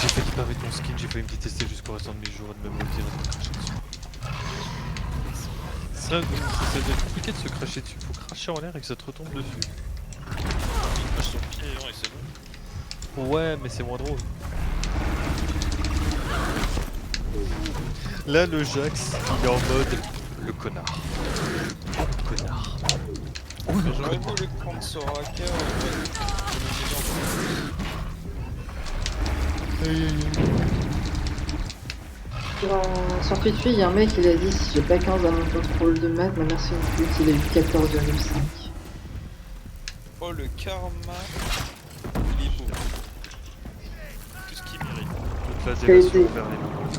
J'ai failli paver ton skin, j'ai failli me détester jusqu'au restant de mes jours et de me maudire et de me cracher dessus. Ça doit être compliqué de se cracher dessus, faut cracher en l'air et que ça te retombe dessus. Il crache son pied et c'est bon. Ouais, mais c'est moins drôle. Là, le Jax, il est en mode le connard. Oh, le connard. Oh, le J'aurais connard. voulu prendre Soraka. Sur Twitch, il y a un mec, il a dit si j'ai pas 15 à mon contrôle de maths, ma mère c'est une pute, il a eu 14,5. Oh le karma. Il est beau. Tout ce qu'il mérite. Toute la Ça a délation été- vers les mamans.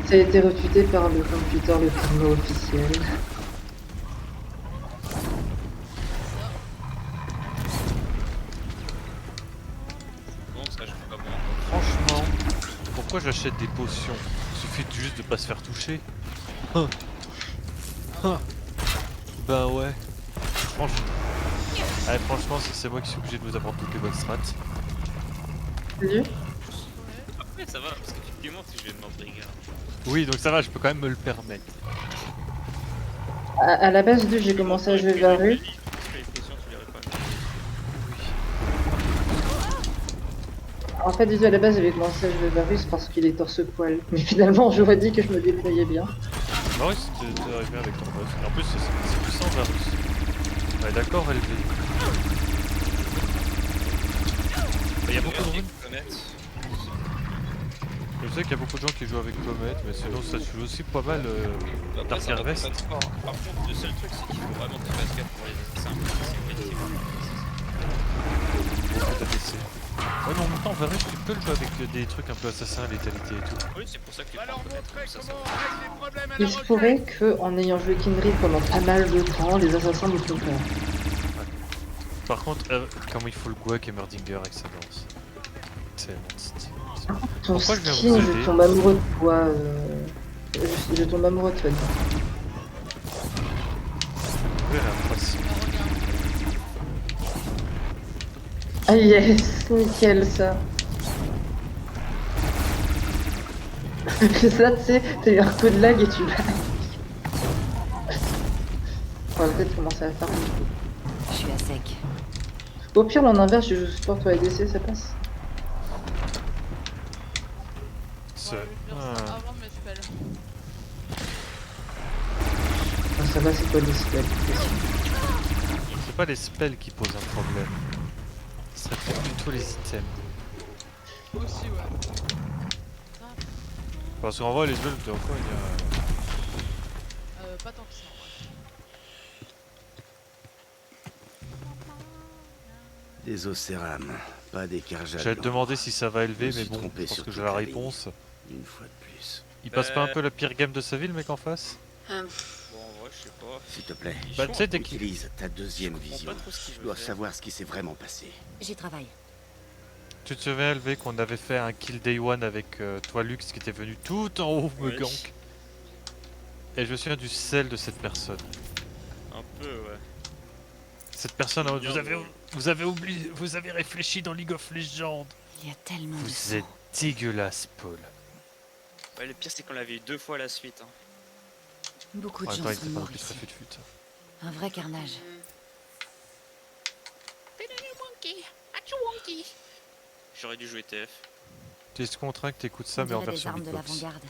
Ça a été retweeté par le computer, le karma officiel. Bon, ça joue pas bon. Franchement, pourquoi j'achète des potions? Il suffit juste de pas se faire toucher. Hein. Hein. Ben ouais. Franchement. Allez, franchement, c'est moi qui suis obligé de vous apprendre toutes les bonnes strats. Salut. Après, ça va, parce qu'effectivement, si je vais de Mordringer. Oui, donc ça va, je peux quand même me le permettre. À la base, j'ai commencé à jouer Varus. En fait, à la base, j'avais commencé à jouer Varus parce qu'il est torse-poil. Mais finalement, j'aurais dit que je me débrouillais bien. Bah oui, c'était arrivé avec ton boss. Et en plus, c'est puissant, Varus. Ouais, d'accord, LV. Il y a beaucoup de runes. Je sais qu'il y a beaucoup de gens qui jouent avec Comet, mais sinon ça se joue aussi pas mal Dark Harvest. Par contre, le seul truc, c'est qu'il faut vraiment que tu fasses gaffe pour les assassins. Ouais, mais en même temps, Varus, tu peux le jouer avec des trucs un peu assassins, létalité et tout. Oui, c'est pour ça que tu prends Comet comme ça. Il se pourrait qu'en ayant joué Kindred pendant pas mal de temps, les assassins me font peur. Par contre, comment il faut le Gwak et Merdinger avec sa danse. C'est mon style. Ton Pourquoi je viens skin, vous je aider tombe amoureux de toi. Je tombe amoureux de toi. J'ai l'impression. Ah yes, nickel ça. Ça, tu sais, t'as eu un coup de lag et tu lag. On va peut-être commencer à faire. Je suis à sec. Au pire, en inverse, je joue support toi ADC, ça passe. C'est... Avant mes spells. Ah, ça va, c'est quoi les spells? C'est pas les spells qui posent un problème. Ce serait peut-être plutôt les items. Aussi, ouais. Parce qu'en vrai, les spells, de fois, il y a... Pas tant que ça, ouais. Des Océrames, pas des Karja. J'allais te demander si ça va élever, Je me mais suis bon, trompé je pense sur que j'ai toute la la réponse. Une fois de plus. Il passe pas un peu la pire game de sa vie, le mec en face? Bon, en vrai, je sais pas. S'il te plaît, Bah, tu sais, dès qu'il... utilise ta deuxième vision. pas trop ce qu'il Je veut dois faire. savoir ce qui s'est vraiment passé. J'y travaille. Tu te souviens, LV, qu'on avait fait un kill day one avec toi, Lux, qui était venu tout en haut me Oui. gank. Et je me souviens du sel de cette personne. Un peu, ouais. Cette personne, en mode, Bien, ouais. vous avez oublié, vous avez réfléchi dans League of Legends. Il y a tellement de Vous sang. êtes dégueulasse, Paul. Ouais, le pire, c'est qu'on l'avait eu 2 fois à la suite. Hein. Beaucoup En de même gens temps, il sont était pas non morts plus très ici. fut-fut. Un vrai carnage. J'aurais dû jouer TF. Tu es contraint que t'écoutes ça, On mais en dirait des version armes de beatbox. l'avant-garde.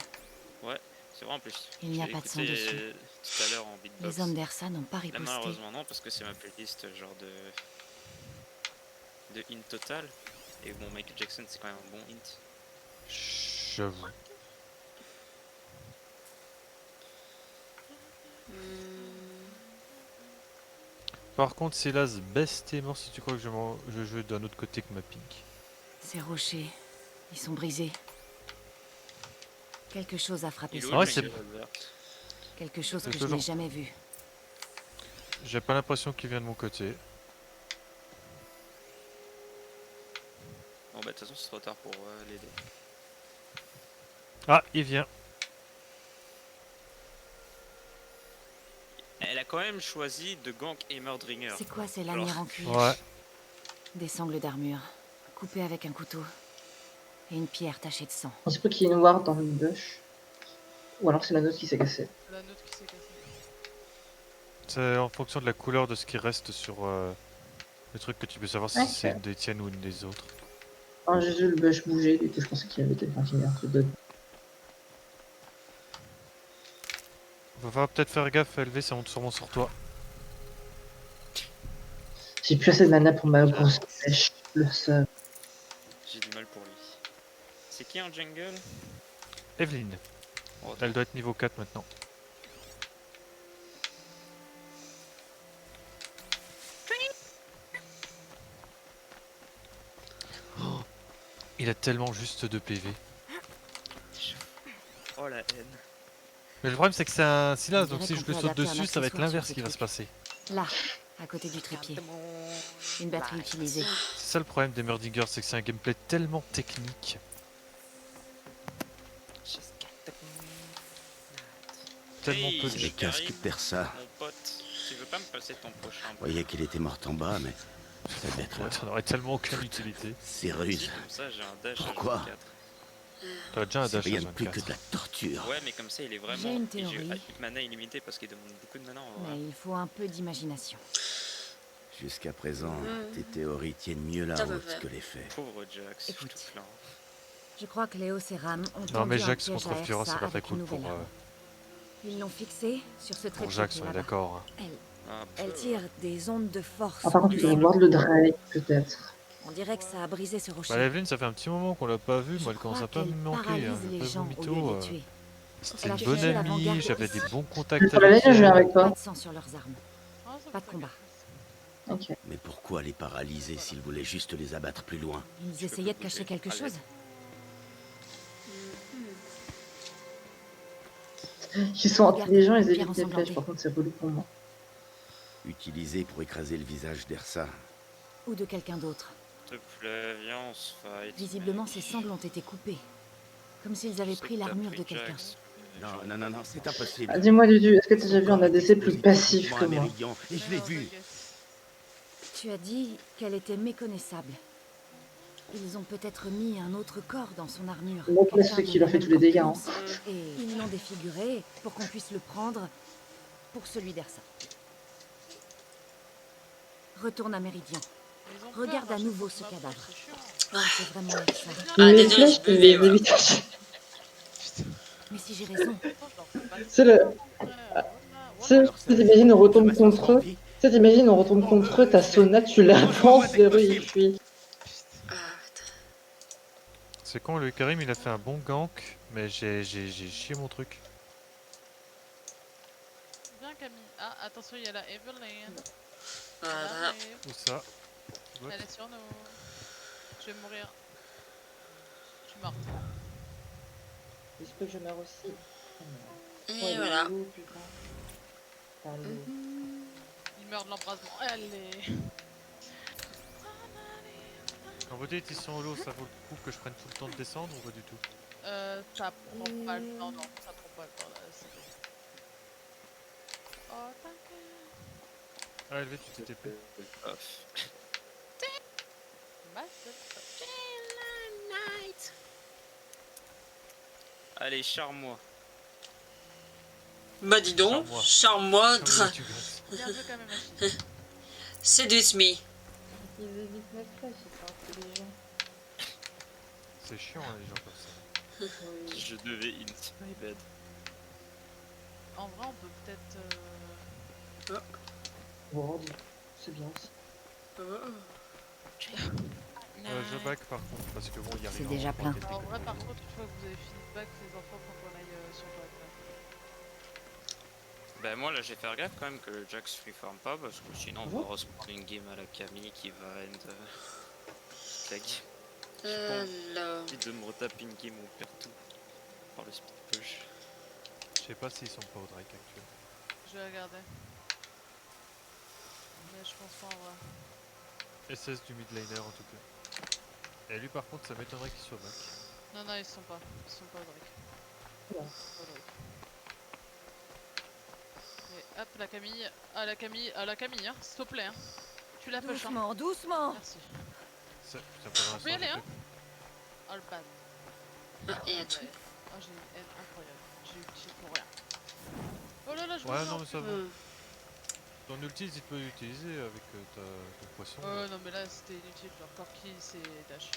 Ouais, c'est vrai en plus. Il n'y a Je l'ai pas de son écouté, dessus. tout à l'heure en beatbox. Les hommes d'Ersa n'ont pas Là, riposté. malheureusement, non, parce que c'est ma playlist genre de hint total. Et bon, Michael Jackson, c'est quand même un bon hint. J'avoue. Par contre, Silas, baisse tes morts si tu crois que je joue d'un autre côté que ma pink. Ces rochers, ils sont brisés. Quelque chose a frappé Il est où, ça. le Ouais, mec c'est- de Albert Quelque chose c'est que je toujours- n'ai jamais vu. J'ai pas l'impression qu'il vient de mon côté. Bon, bah, de toute façon, c'est trop tard pour l'aider. Ah, il vient. Elle a quand même choisi de gank et Mordringer. C'est quoi ces lanières en cuir? Ouais. Des sangles d'armure, coupées avec un couteau. Et une pierre tachée de sang. On se peut qu'il y ait une ward dans une bush. Ou alors c'est la note qui s'est cassée. La note qui s'est cassée. C'est en fonction de la couleur de ce qui reste sur le truc que tu peux savoir si Ok. c'est une des tiennes ou une des autres. Quand j'ai vu le bush bouger, du coup je pensais qu'il y avait quelqu'un qui avait un truc de... Va peut-être faire gaffe, LV, ça monte sûrement sur toi. J'ai plus assez de mana pour ma grosse flèche. Le seum. J'ai du mal pour lui. C'est qui en jungle? Evelyne, Oh, elle doit être niveau 4 maintenant. Oh, il a tellement juste 2 PV. oh la haine. Mais le problème c'est que c'est un Silas, On donc dirait si qu'on je peut le saute adapter un dessus, ça va être accessoire l'inverse sur qui ce va se truc. passer. Là, à côté du trépied. Une batterie utilisée. C'est ça le problème des Murdingers, c'est que c'est un gameplay tellement technique. Tellement Hey, peu C'est de... les casques Karim, d'Ersa. Mon pote, tu veux pas me passer ton prochain Je voyais qu'il était mort en bas, mais Ça doit être... Ouais, ça n'aurait tellement aucune utilité. C'est ruse. Comme ça, j'ai un dash Pourquoi à 24. T'as déjà un C'est dash à rien de plus que 24. de la torture. Ouais, mais comme ça, il est vraiment. J'ai une et j'ai théorie. mana illimité parce qu'il demande beaucoup de mana en vrai. Mais il faut un peu d'imagination. Jusqu'à présent, tes théories tiennent mieux la Ça va route faire. que les faits. Pauvre Jax, je Écoute. tout plains. Je crois que Léo et Ram ont Non mais tendu un Jax piège contre à Fiora Ersa c'est pas très avec cool une pour, nouvelle arme. Ils l'ont fixée sur ce trait pour Jax, on est là-bas. d'accord. Hein. Un Elle peu, tire des ondes de force. Ah, par contre, du tu dois ciel. voir le Drake, peut-être. On dirait que ça a brisé ce rocher. Bah Evelyn, ça fait un petit moment qu'on l'a pas vu, Je moi elle commence crois à pas me qu'elle manquer. paralyse Hein. les Pas gens mytho, au lieu de les tuer. c'était Elle a une bonne cherché amie, l'avant-garde j'avais des ici. bons contacts Sur la ligne, avec je vais elle. avec Pas toi. de sang sur leurs armes. Ah, ça Pas me de combat. Ok. Mais pourquoi les paralyser s'ils voulaient juste les abattre plus loin? Ils essayaient de pas cacher bouger. quelque Allez. chose. Ils sont intelligents, ils Pierre évitent les flèches. ensanglantée. Par contre, c'est relou pour moi. Utilisé pour écraser le visage d'Ersa. Ou de quelqu'un d'autre. S'il te plaît, viens, on se fight. Visiblement, mec. ses sangles ont été coupés. Comme s'ils avaient C'est pris que t'as l'armure de pris quelqu'un. Jax. Non, c'est impossible. Ah, dis-moi, Dudu, est-ce que t'as Son déjà vu corps un est ADC plus exposé passif complètement que à moi? Méridian, et je l'ai non, vu. t'inquiète. Tu as dit qu'elle était méconnaissable. Ils ont peut-être mis un autre corps dans son armure. Donc là, Quelqu'un c'est qui de leur la fait même tous les dégâts, hein. corpulence. Et ils l'ont défiguré pour qu'on puisse le prendre pour celui d'Ersa. Retourne à Méridien. Ils ont Regarde peur, à chaque nouveau fois ce qu'on cadavre. m'approche, c'est chiant. C'est vraiment Ersa. Ah, Les désolé, flèches, je tu buvais, les voilà. évites. Mais si j'ai raison, Attends, je leur fais pas le C'est le... sang, voilà, Tu voilà. sais, t'imagines, on retombe contre eux. Tu sais, t'imagines, on retombe contre eux, ta Sona, tu l'avances vers eux, il fuit. Ah, putain. C'est con, le Karim il a fait un bon gank, mais j'ai chié mon truc. Viens Camille. Ah, attention, il y a la Evelyn. Voilà. Elle arrive. Où ça? What? Elle est sur nous. Je vais mourir. Je suis morte. Est-ce que je meurs aussi? Et voilà. Il meurt de l'embrasement. Allez. Quand vous dites ils sont au lot, ça vaut le coup que je prenne tout le temps de descendre ou pas du tout? Ça prend pas le temps. Non, ça prend pas le temps là. C'est bon. Oh, t'inquiète. Ah LV, tu t'es TP. Off. Allez, charme-moi. Bah dis donc, Charme-moi. charme-moi, Comment tu gosses? Bien joué quand même, machine. seduce me. Ils évitent mes flèches, ils sont intelligents. C'est chiant hein, les gens comme ça. Oui. Je devais int my bad. En vrai, on peut peut-être. Word, c'est bien aussi. Je back par contre, parce que bon, il y a C'est rien. déjà plein. En vrai, par contre, une fois que vous avez fini de back, les enfants, faut qu'on aille sur le back. Bah moi là j'ai fait gaffe quand même que le Jax freefarm pas parce que sinon on va reprendre une game à la Camille qui va end la game. Alors, J'ai de me retaper une game où on perd tout par le speed push. Je sais pas s'ils sont pas au Drake actuel. Je vais regarder. Mais je pense pas en vrai. SS du mid laner en tout cas. Et lui par contre, ça m'étonnerait qu'il soit back. Non, non, ils sont pas. Ils sont pas au Drake. Oula. Pas au Drake. Et hop, la Camille. Ah, la Camille. Ah, la Camille, hein. S'il te plaît, hein. Tu la push, hein. doucement, doucement. Merci. Ça peut peux y aller, hein. Oh, le bad. ah, et un truc. Oh, j'ai une haine incroyable. J'ai ulti pour rien. Oh là là, je me Ouais, meurs. non, mais ça va. Hmm. Ton ulti, il peut l'utiliser avec ton poisson. Oh non, mais là, c'était inutile. Genre, Corki, c'est dash.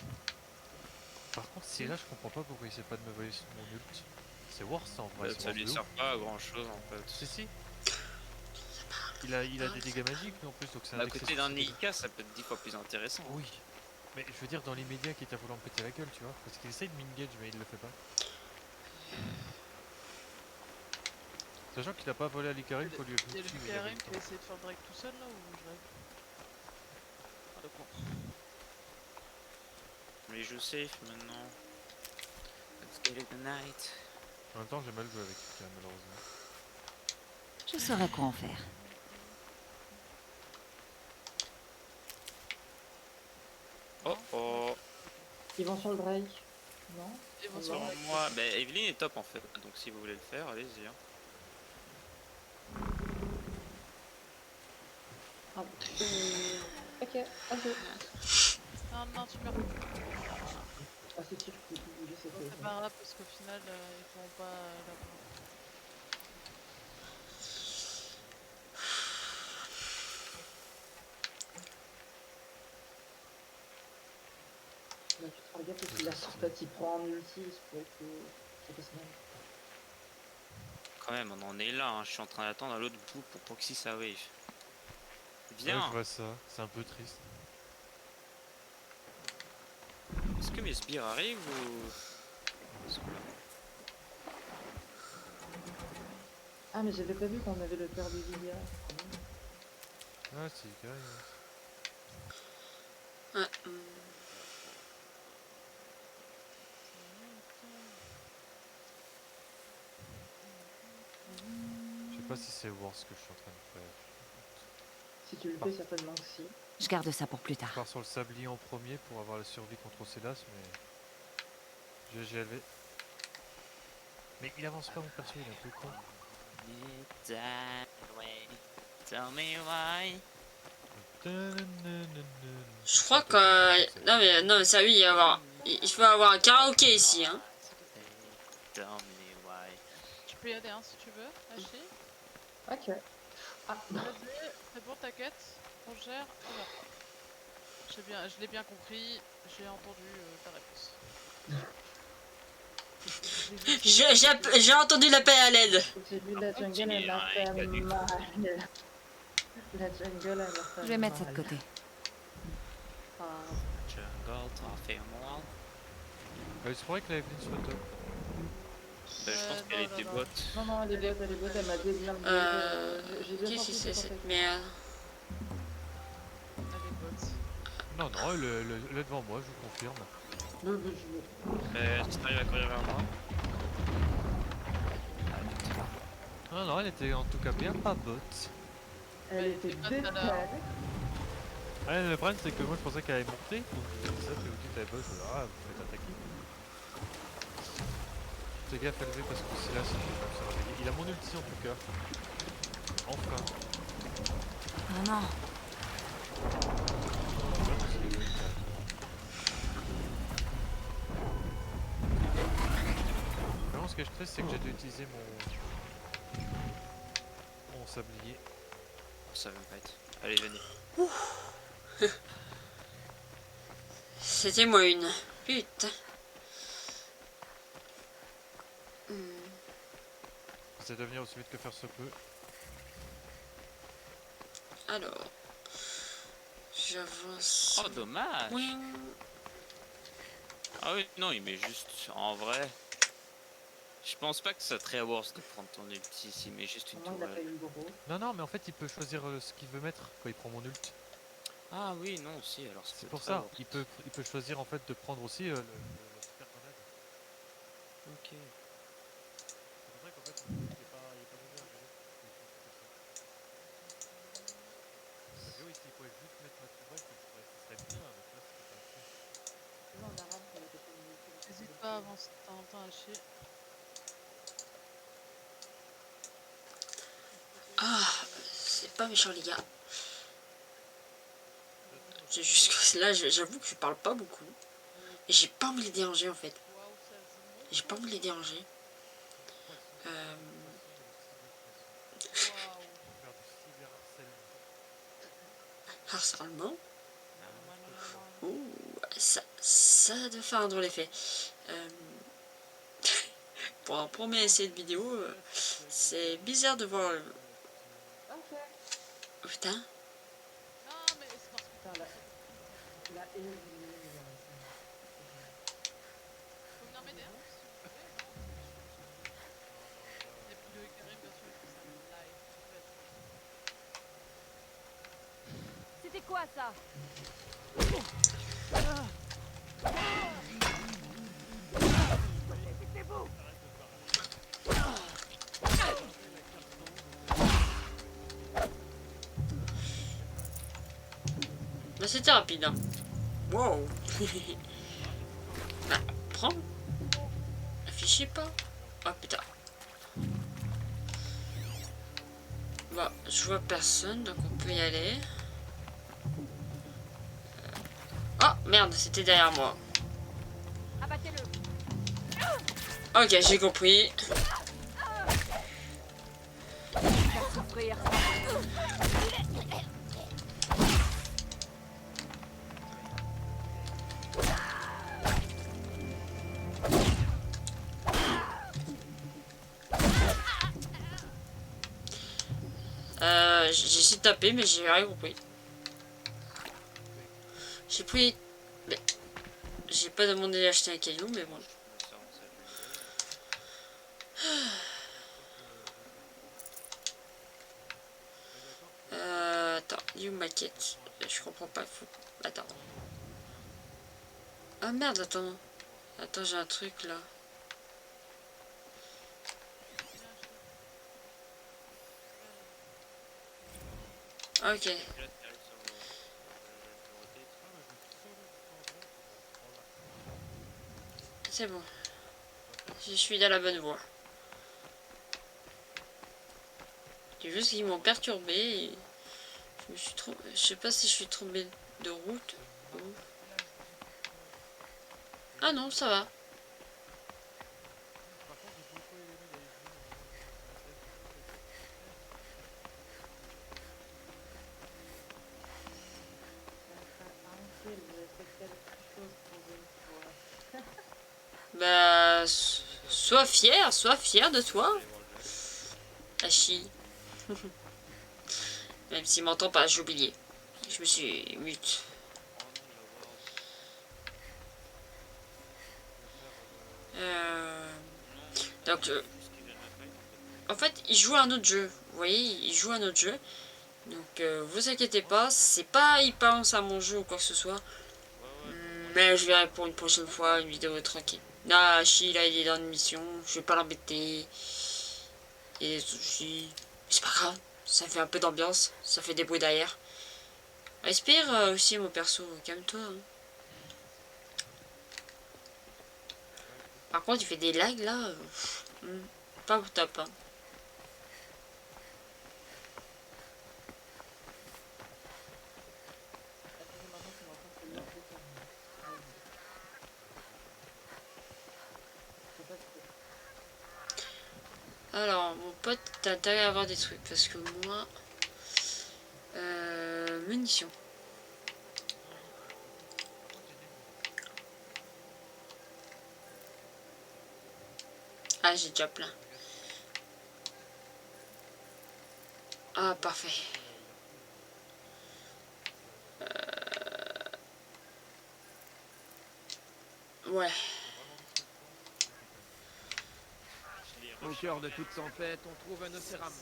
Par contre, si là, je comprends pas pourquoi il sait pas de me voler sur mon ult. C'est worse en vrai. c'est Ça worse lui de sert ouf. pas à grand chose en fait. Si. Il a des dégâts magiques lui en plus, donc c'est un À deck côté d'un sensible. Nika ça peut être 10 fois plus intéressant. Oui. Mais je veux dire dans l'immédiat quitte à vouloir me péter la gueule, tu vois. Parce qu'il essaye de min-gage mais il le fait pas. Sachant qu'il a pas volé à l'Ikarim pour lui Il y a dessus, le mais il avait Karim le qui temps. a essayé de faire Drake tout seul là ou je rêve? Ah, le con. Mais il joue safe maintenant. Let's get it tonight. En même temps j'ai mal joué avec Ika malheureusement. Je saurais quoi en faire. Oh oh. Ils vont sur le Drake. Non? Ils vont Sur sur Sur Drake. moi, bah Evelyn est top en fait, donc si vous voulez le faire, allez-y. Hein. Ah. Ok, ok. Non, non, tu meurs. Ah, c'est sûr que je peux plus bouger cette Bon, fois. c'est pas grave parce qu'au final, ils pourront pas l'avoir. Là, tu te feras gaffe parce qu'il a sorti, il prend un ulti, il se pourrait que ça passe mal. Quand même, on en est là, hein. Je suis en train d'attendre à l'autre bout pour Proxy ça wave. Ouais, Viens. je vois ça, c'est un peu triste. Est-ce que mes sbires arrivent ou... Ils sont là. Ah, mais j'avais pas vu qu'on avait le père de Lydia. Ah, c'est carré. Ah, Je sais pas si c'est worse ce que je suis en train de faire. Si tu le fais, certainement que si. Je garde ça pour plus Je tard. pars sur le sablier en premier pour avoir la survie contre Océlas, mais... GGLV. Mais il avance pas mon perso, il est un peu con. Tell me why. je crois que... Non mais sérieux, il faut avoir un karaoké ici, hein. Tell me why. Tu peux y aller hein, si tu veux, Ashley. Ok. Ah, Vas-y, c'est bon, t'inquiète. On gère. Voilà. Je l'ai bien compris. J'ai entendu ta réponse. J'ai entendu l'appel à l'aide. j'ai vu la jungle, elle m'a fait mal. La jungle, elle m'a fait mal. Je vais mettre ça de côté. Ah, Jungle, t'en fais moi. C'est vrai que la Evelyn soit top. Je pense qu'elle non, était non, bot. non, non, elle est bonne, elle m'a déblindé. J'ai bien Qu'est-ce senti que ce c'est qu'on fait. cette merde? Elle est botte. Non, non, elle est devant moi, je vous confirme. Tu t'arrives à courir vers moi? Non, non, elle était en tout cas bien pas bot. Elle était pas tout à l'heure. détale. Ouais, le problème c'est que moi je pensais qu'elle allait monter, donc je dis ça, puis vous dites elle bot, je dis ah, vous faites attaquer. Fais gaffe à lever parce que c'est là, c'est comme ça réveiller. Il a mon ulti en tout cas. Enfin. Oh non. Vraiment ce que je stresse c'est que j'ai dû utiliser mon sablier. Ça va pas être. Allez, venez. C'était moi une. Putain. J'essaie de venir aussi vite que faire se peut. Alors. J'avance. Oh, dommage. Oui. Ah oui, non, il met juste en vrai. Je pense pas que ça serait worse de prendre ton ulti ici, mais juste une Moi, il a pas tourelle. eu gros. Non, non, mais en fait il peut choisir ce qu'il veut mettre quand il prend mon ult. Ah oui, non, si, alors C'est pour ça, il peut choisir en fait de prendre aussi le super grenade. Ok. C'est pour ça qu'en fait, il est pas mauvais à gérer. Parce que oui, s'il pouvait juste mettre ma tourelle, ce serait bien, mais là, c'est pas fait. Non, on a rame, on a pas fait une ulti. N'hésite pas à avancer de temps en temps à chier. Ah, c'est pas méchant les gars. C'est juste que là, j'avoue que je parle pas beaucoup. Et j'ai pas envie de les déranger en fait. J'ai pas envie de les déranger. Harcèlement. Ouh, ça doit faire un drôle effet. Pour un premier essai de vidéo, c'est bizarre de voir. Ok. Oh, putain. Non, mais c'est parce que Putain, la haie. faut venir m'aider, hein, si vous voulez. Et puis le Karim, bien sûr, il fait ça live. C'était quoi ça? Là, c'était rapide. Hein. Wow. Bah, prends. Affichez pas. Oh putain. Bon, je vois personne, donc on peut y aller. merde, c'était derrière moi. Abattez-le. Ok, j'ai compris. Faire souffrir. J'ai essayé de taper, mais j'ai rien compris. J'ai pris... Mais... J'ai pas demandé d'acheter un caillou, mais bon. Attends, you maquette. Je comprends pas. Faut... Attends. Ah merde, attends. Attends, j'ai un truc là. Ok. C'est bon. Je suis dans la bonne voie. C'est juste qu'ils m'ont perturbé et je me suis trompé. Je sais pas si je suis tombé de route ou... Ah non, ça va. Bah, sois fier de toi. Hachi. Même s'il m'entend pas, j'ai oublié. Je me suis mute. Donc, en fait, il joue à un autre jeu. Vous voyez, il joue à un autre jeu. Donc, vous inquiétez pas. C'est pas il pense à mon jeu ou quoi que ce soit. Mais je verrai pour une prochaine fois une vidéo tranquille. Là, Hachi, là, il est dans une mission. Je vais pas l'embêter. Et des soucis. C'est pas grave. Ça fait un peu d'ambiance. Ça fait des bruits derrière. Respire aussi, mon perso. Calme-toi. Hein. Par contre, il fait des lags là. Pas top. Hein. Alors, mon pote, t'as intérêt à avoir des trucs parce que moi. Munitions. Ah, j'ai déjà plein. Ah, parfait. Ouais. Au cœur de toute tempête, on trouve un océram.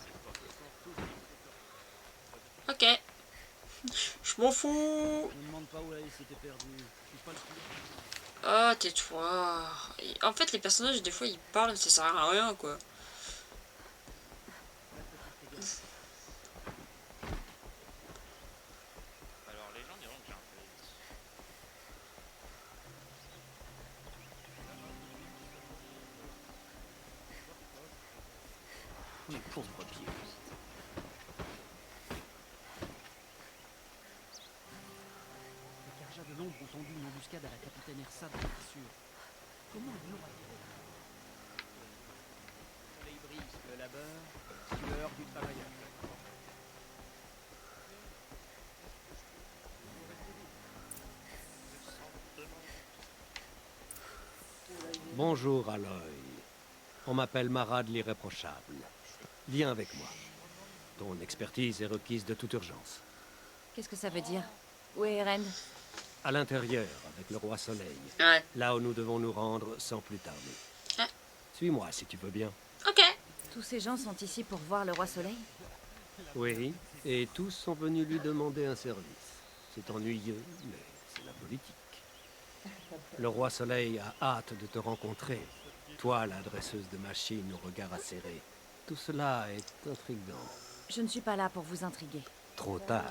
Ok. Je m'en fous. Ne me demande pas où elle s'était perdue. Ah, tais-toi. En fait, les personnages, des fois, ils parlent, ça sert à rien, quoi. Alors les gens diront que j'ai un peu vite. Les pauvres pieds. Les Carjas de l'ombre ont tendu une embuscade à la capitaine Ersa dans la fissure. Comment ils l'ont attiré? Le soleil brise, le labeur, sueur du travailleur. Bonjour, Aloy. On m'appelle Marad l'Irréprochable. Viens avec moi. Ton expertise est requise de toute urgence. Qu'est-ce que ça veut dire? Où est Eren? À l'intérieur, avec le Roi Soleil. Ouais. Là où nous devons nous rendre sans plus tarder. Ah. Suis-moi si tu veux bien. Ok. Tous ces gens sont ici pour voir le Roi Soleil? Oui, et tous sont venus lui demander un service. C'est ennuyeux, mais c'est la politique. Le Roi Soleil a hâte de te rencontrer. Toi, l'adresseuse de machines au regard acéré. Tout cela est intriguant. Je ne suis pas là pour vous intriguer. Trop tard.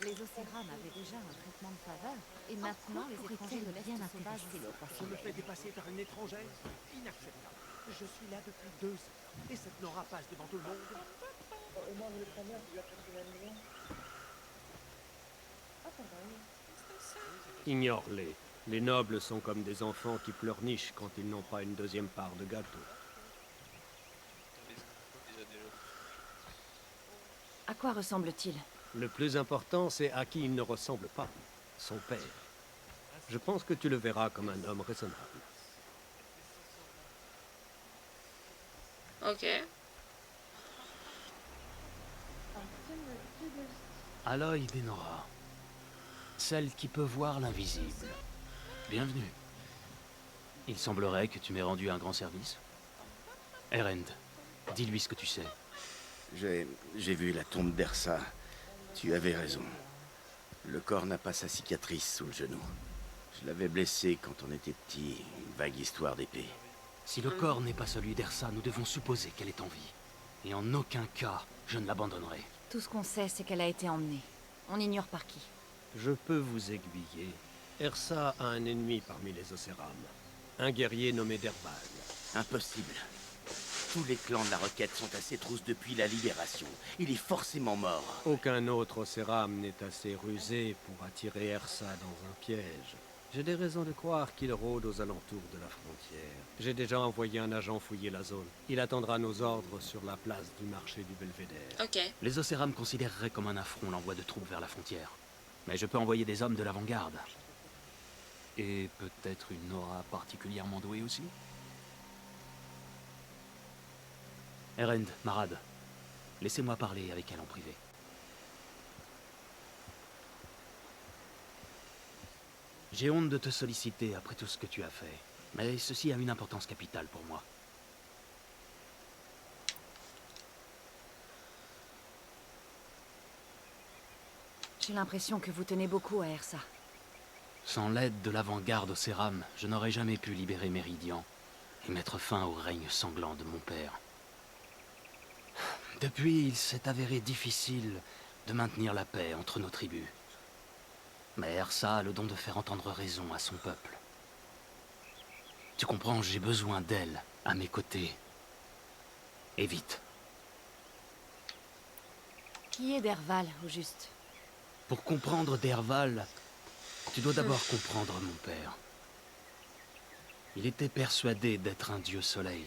Les Océram avaient déjà un traitement de faveur, et maintenant les étrangers de l'Est sauvage le Roi Je me Soleil. fais dépasser par une étrangère? Inacceptable. Je suis là depuis 2 ans. Et cette Nora passe devant tout le monde. Ignore-les. Les nobles sont comme des enfants qui pleurnichent quand ils n'ont pas une deuxième part de gâteau. À quoi ressemble-t-il? Le plus important, c'est à qui il ne ressemble pas. Son père. Je pense que tu le verras comme un homme raisonnable. Ok. Aloy Denora. Celle qui peut voir l'invisible. Bienvenue. Il semblerait que tu m'aies rendu un grand service. Erend, dis-lui ce que tu sais. J'ai vu la tombe d'Ersa. Tu avais raison. Le corps n'a pas sa cicatrice sous le genou. Je l'avais blessé quand on était petit, une vague histoire d'épée. Si le corps n'est pas celui d'Ersa, nous devons supposer qu'elle est en vie. Et en aucun cas, je ne l'abandonnerai. Tout ce qu'on sait, c'est qu'elle a été emmenée. On ignore par qui. Je peux vous aiguiller. Ersa a un ennemi parmi les Océram. Un guerrier nommé Derval. Impossible. Tous les clans de la Requête sont à ses trousses depuis la Libération. Il est forcément mort. Aucun autre Océram n'est assez rusé pour attirer Ersa dans un piège. J'ai des raisons de croire qu'il rôde aux alentours de la frontière. J'ai déjà envoyé un agent fouiller la zone. Il attendra nos ordres sur la place du marché du Belvédère. Ok. Les Océram considéreraient comme un affront l'envoi de troupes vers la frontière. Mais je peux envoyer des hommes de l'avant-garde. Et peut-être une aura particulièrement douée aussi. Erend, Marad, laissez-moi parler avec elle en privé. J'ai honte de te solliciter après tout ce que tu as fait, mais ceci a une importance capitale pour moi. J'ai l'impression que vous tenez beaucoup à Ersa. Sans l'aide de l'avant-garde au Céram, je n'aurais jamais pu libérer Méridian et mettre fin au règne sanglant de mon père. Depuis, il s'est avéré difficile de maintenir la paix entre nos tribus. Mais Ersa a le don de faire entendre raison à son peuple. Tu comprends, j'ai besoin d'elle, à mes côtés. Et vite. Qui est Derval, au juste? Pour comprendre Derval, tu dois d'abord comprendre mon père. Il était persuadé d'être un dieu soleil.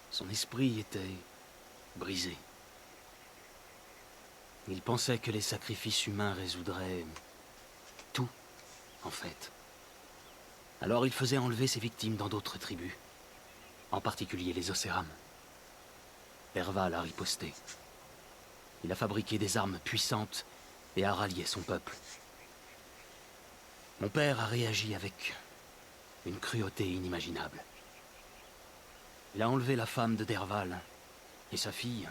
Son esprit était brisé. Il pensait que les sacrifices humains résoudraient tout, en fait. Alors il faisait enlever ses victimes dans d'autres tribus, en particulier les Océram. Derval a riposté. Il a fabriqué des armes puissantes et a rallié son peuple. Mon père a réagi avec une cruauté inimaginable. Il a enlevé la femme de Derval et sa fille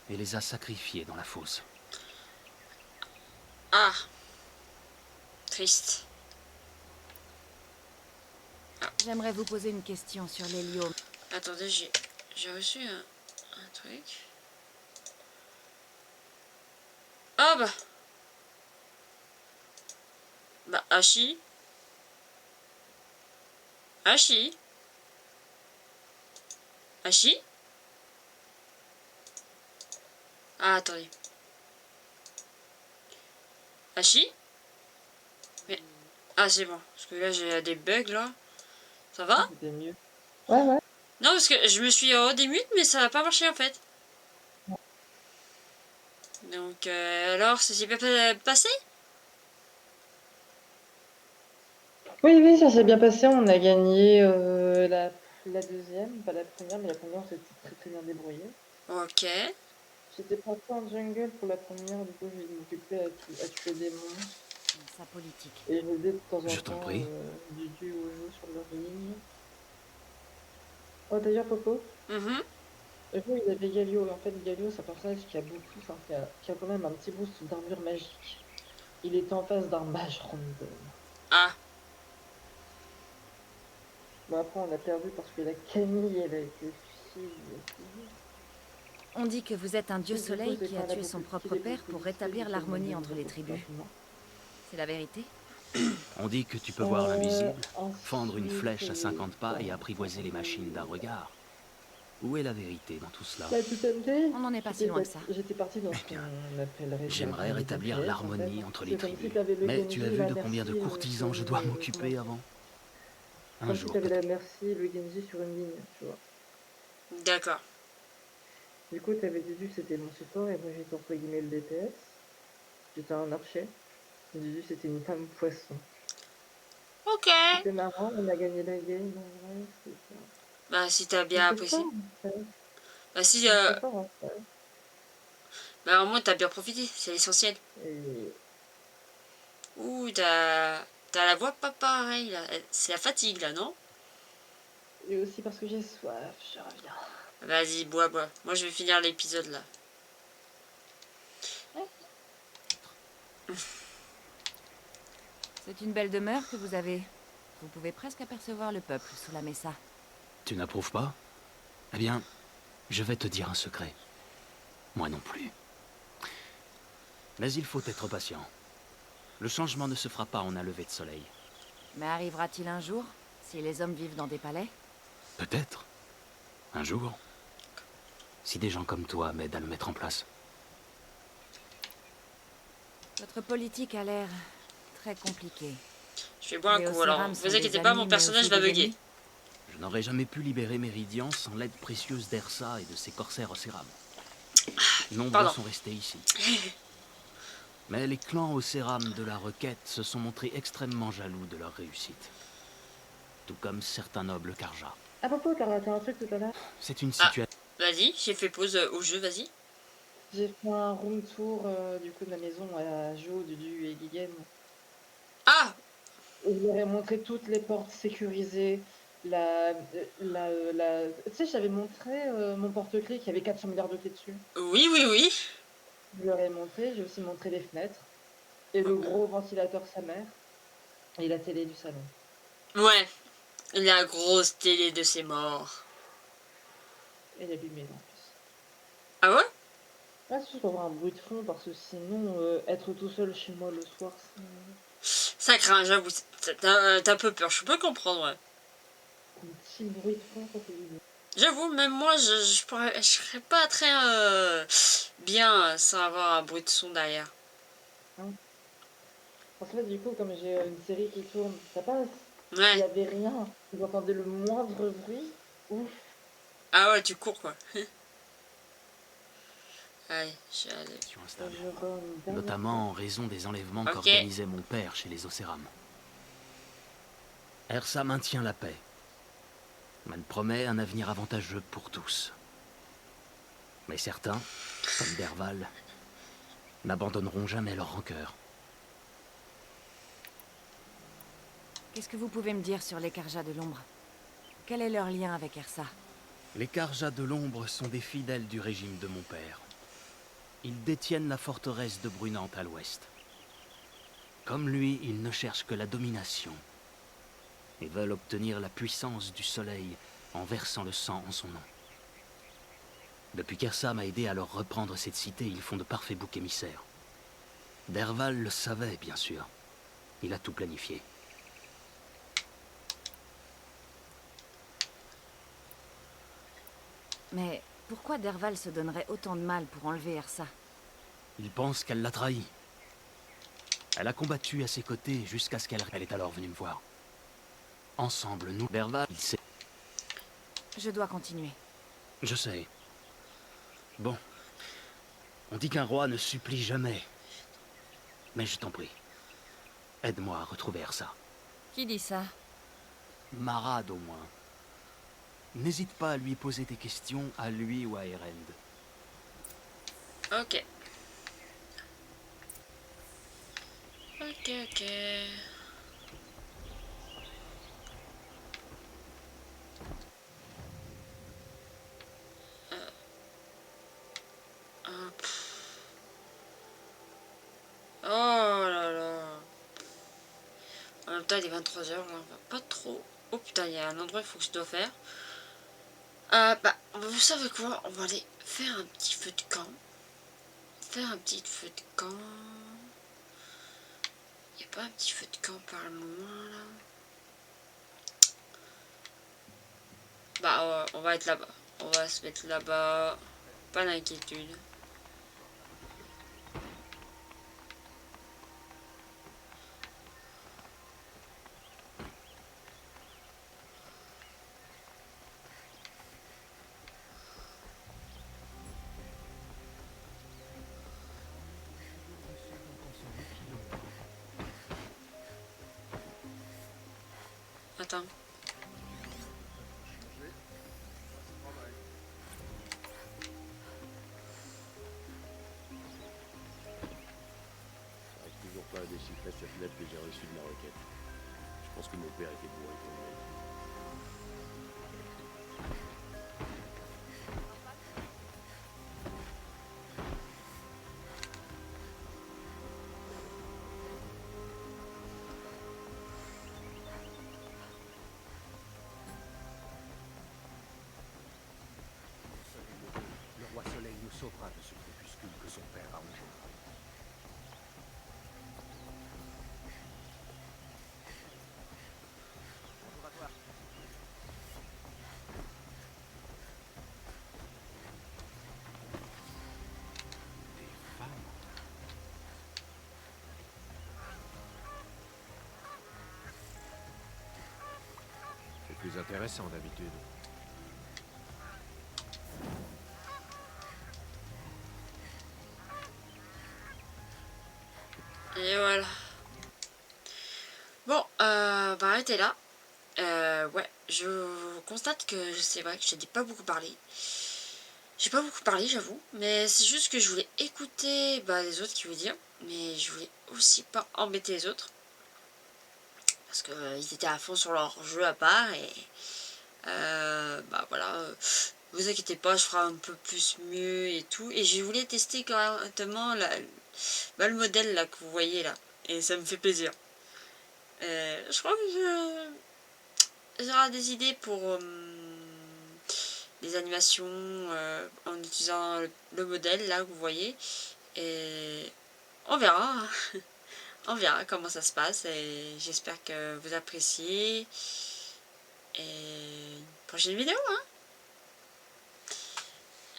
et les a sacrifiés dans la fosse. Ah. Triste. J'aimerais vous poser une question sur l'hélium. Attendez, j'ai reçu un truc. Ah bah. Bah, Hachi. Hachi. Hachi. Ah, attendez. Hachi. Mais... Ah, c'est bon. Parce que là, j'ai des bugs, là. Ça va? C'était mieux. Ouais, ouais. Non, parce que je me suis redémute, mais ça n'a pas marché, en fait. Donc, alors, ça s'est bien passé? Oui, oui, ça s'est bien passé. On a gagné la deuxième, pas la première, mais la première, on s'était très très bien débrouillé. Ok. J'étais partie en jungle pour la première, du coup, je m'occupais à tuer des monstres. Sa politique. Et je faisais de temps en Je t'en temps prie. du duo au jeu sur leur ligne. Oh, d'ailleurs, Popo, Mhm. je vois, il avait Galio. Et en fait, Galio, c'est un personnage qui a beaucoup, enfin, qui a quand même un petit boost d'armure magique. Il était en phase d'armage random. Ah. Bon, après, on l'a perdu parce que la Camille, elle a été fille. On dit que vous êtes un dieu Et du coup, soleil c'est qui quand a elle a tué son beaucoup propre killé, père beaucoup pour discuté, rétablir beaucoup l'harmonie demandé entre les beaucoup tribus. rapidement. C'est la vérité? On dit que tu peux voir l'invisible, Ensuite, fendre une flèche à 50 pas et apprivoiser les machines d'un regard. Où est la vérité dans tout cela? Bah, tout à fait. On n'en est pas si loin que ça. J'étais parti dans ce Eh bien, qu'on appellerait... J'aimerais rétablir l'harmonie entre les C'est comme si tribus. t'avais le Mais tu as Genji, vu la de combien de Mercy, courtisans je dois m'occuper avant? Un Comme si jour, t'avais la peut-être. Mercy, le Genji sur une ligne, tu vois. D'accord. Du coup, t'avais Dudu, c'était mon support, et moi j'étais entre guillemets le DPS. J'étais un archer. Et Dudu, c'était une femme poisson. Ok. C'était marrant, on a gagné la game, en vrai, c'est ça. Bah si t'as bien J'étais apprécié. fort, en fait. Bah si, J'étais fort, en fait. bah au moins t'as bien profité, c'est l'essentiel. Et... Ouh, t'as la voix pas pareille là. C'est la fatigue là, non? et aussi parce que j'ai soif, je reviens. Vas-y, bois. Moi je vais finir l'épisode là. C'est une belle demeure que vous avez. Vous pouvez presque apercevoir le peuple sous la mesa. Tu n'approuves pas? Eh bien, je vais te dire un secret. Moi non plus. Mais il faut être patient. Le changement ne se fera pas en un lever de soleil. Mais arrivera-t-il un jour, si les hommes vivent dans des palais? Peut-être. Un jour. Si des gens comme toi m'aident à le mettre en place. Votre politique a l'air très compliquée. Je vais boire un Les coup, alors Osseram vous sont inquiétez des pas, amis, mon mais personnage aussi va des bugger. ennemis. Je n'aurais jamais pu libérer Méridian sans l'aide précieuse d'Ersa et de ses corsaires Osseram. Nombreux Pardon. sont restés ici. Mais les clans Osseram de la Requête se sont montrés extrêmement jaloux de leur réussite. Tout comme certains nobles Karja. À propos, t'as raté un truc tout à l'heure. C'est une Ah. situation... Vas-y, j'ai fait pause au jeu, vas-y. J'ai fait un room tour du coup de la maison à Jo, Dudu et Guiguen. Ah. Et je leur ai montré toutes les portes sécurisées. Tu sais, j'avais montré mon porte-clés qui avait 400 milliards de clés dessus. Oui. Je leur ai montré, j'ai aussi montré les fenêtres. Et le gros ventilateur sa mère. Et la télé du salon. Ouais. La grosse télé de ses morts. Et la lumière en plus. Ah ouais? Ah, c'est juste pour avoir un bruit de fond parce que sinon, être tout seul chez moi le soir, c'est Ça craint, j'avoue. T'as un peu peur, je peux comprendre, ouais. un petit bruit de fond, ça fait du bien. J'avoue, même moi, je serais pas très bien sans avoir un bruit de son derrière. Parce que là, du coup, comme j'ai une série qui tourne, ça passe. Il n'y Ouais. avait rien. Vous entendez le moindre bruit. Ouf. Ah ouais, tu cours, quoi. Allez, je vais aller. installée. Je rends une dernière Notamment en raison des enlèvements Ok. qu'organisait mon père chez les Osseram. Ersa maintient la paix. Elle promet un avenir avantageux pour tous. Mais certains, comme Derval, n'abandonneront jamais leur rancœur. Qu'est-ce que vous pouvez me dire sur les Karja de l'ombre? Quel est leur lien avec Ersa? Les Karja de l'ombre sont des fidèles du régime de mon père. Ils détiennent la forteresse de Brunante à l'ouest. Comme lui, ils ne cherchent que la domination et veulent obtenir la puissance du soleil en versant le sang en son nom. Depuis qu'Ersa m'a aidé à leur reprendre cette cité, ils font de parfaits boucs émissaires. Derval le savait, bien sûr. Il a tout planifié. Mais pourquoi Derval se donnerait autant de mal pour enlever Ersa? Il pense qu'elle l'a trahi. Elle a combattu à ses côtés jusqu'à ce qu'elle est alors venue me voir. Ensemble, nous, Derval, il sait... Je dois continuer. Je sais. Bon. On dit qu'un roi ne supplie jamais. Mais je t'en prie. Aide-moi à retrouver Ersa. Qui dit ça? Marad, au moins. N'hésite pas à lui poser tes questions, à lui ou à Erend. Ok. Ok. Oh là là. En même temps, il est 23h, là, on va pas trop. Oh putain, il y a un endroit il faut que je dois faire. Bah, vous savez quoi? On va aller faire un petit feu de camp. Faire un petit feu de camp. Il n'y a pas un petit feu de camp par le moment, là? Bah, on va être là-bas. On va se mettre là-bas. Pas d'inquiétude. Attends. J'arrive toujours pas à déchiffrer cette lettre que j'ai reçue de la requête. Je pense que mon père était bourré comme lui. Le roi Soleil nous sauvera de ce crépuscule que son père a engendré. Des femmes. C'est plus intéressant d'habitude. Et voilà. Bon, bah arrêtez là. Ouais, je constate que c'est vrai que je n'ai pas beaucoup parlé. J'ai pas beaucoup parlé, j'avoue. Mais c'est juste que je voulais écouter les autres qui voulaient dire. Mais je voulais aussi pas embêter les autres. Parce qu'ils étaient à fond sur leur jeu à part. Et bah voilà. Vous inquiétez pas, je ferai un peu plus mieux et tout. Et je voulais tester correctement le modèle là que vous voyez là. Et ça me fait plaisir. Je crois que j'aurai des idées pour des animations en utilisant le modèle là que vous voyez. Et on verra. On verra comment ça se passe. Et j'espère que vous appréciez. Et prochaine vidéo, hein.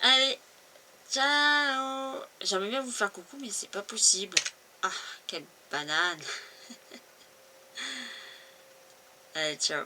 Allez, ciao. J'aimerais bien vous faire coucou, mais c'est pas possible. Ah, quelle banane. Allez, ciao.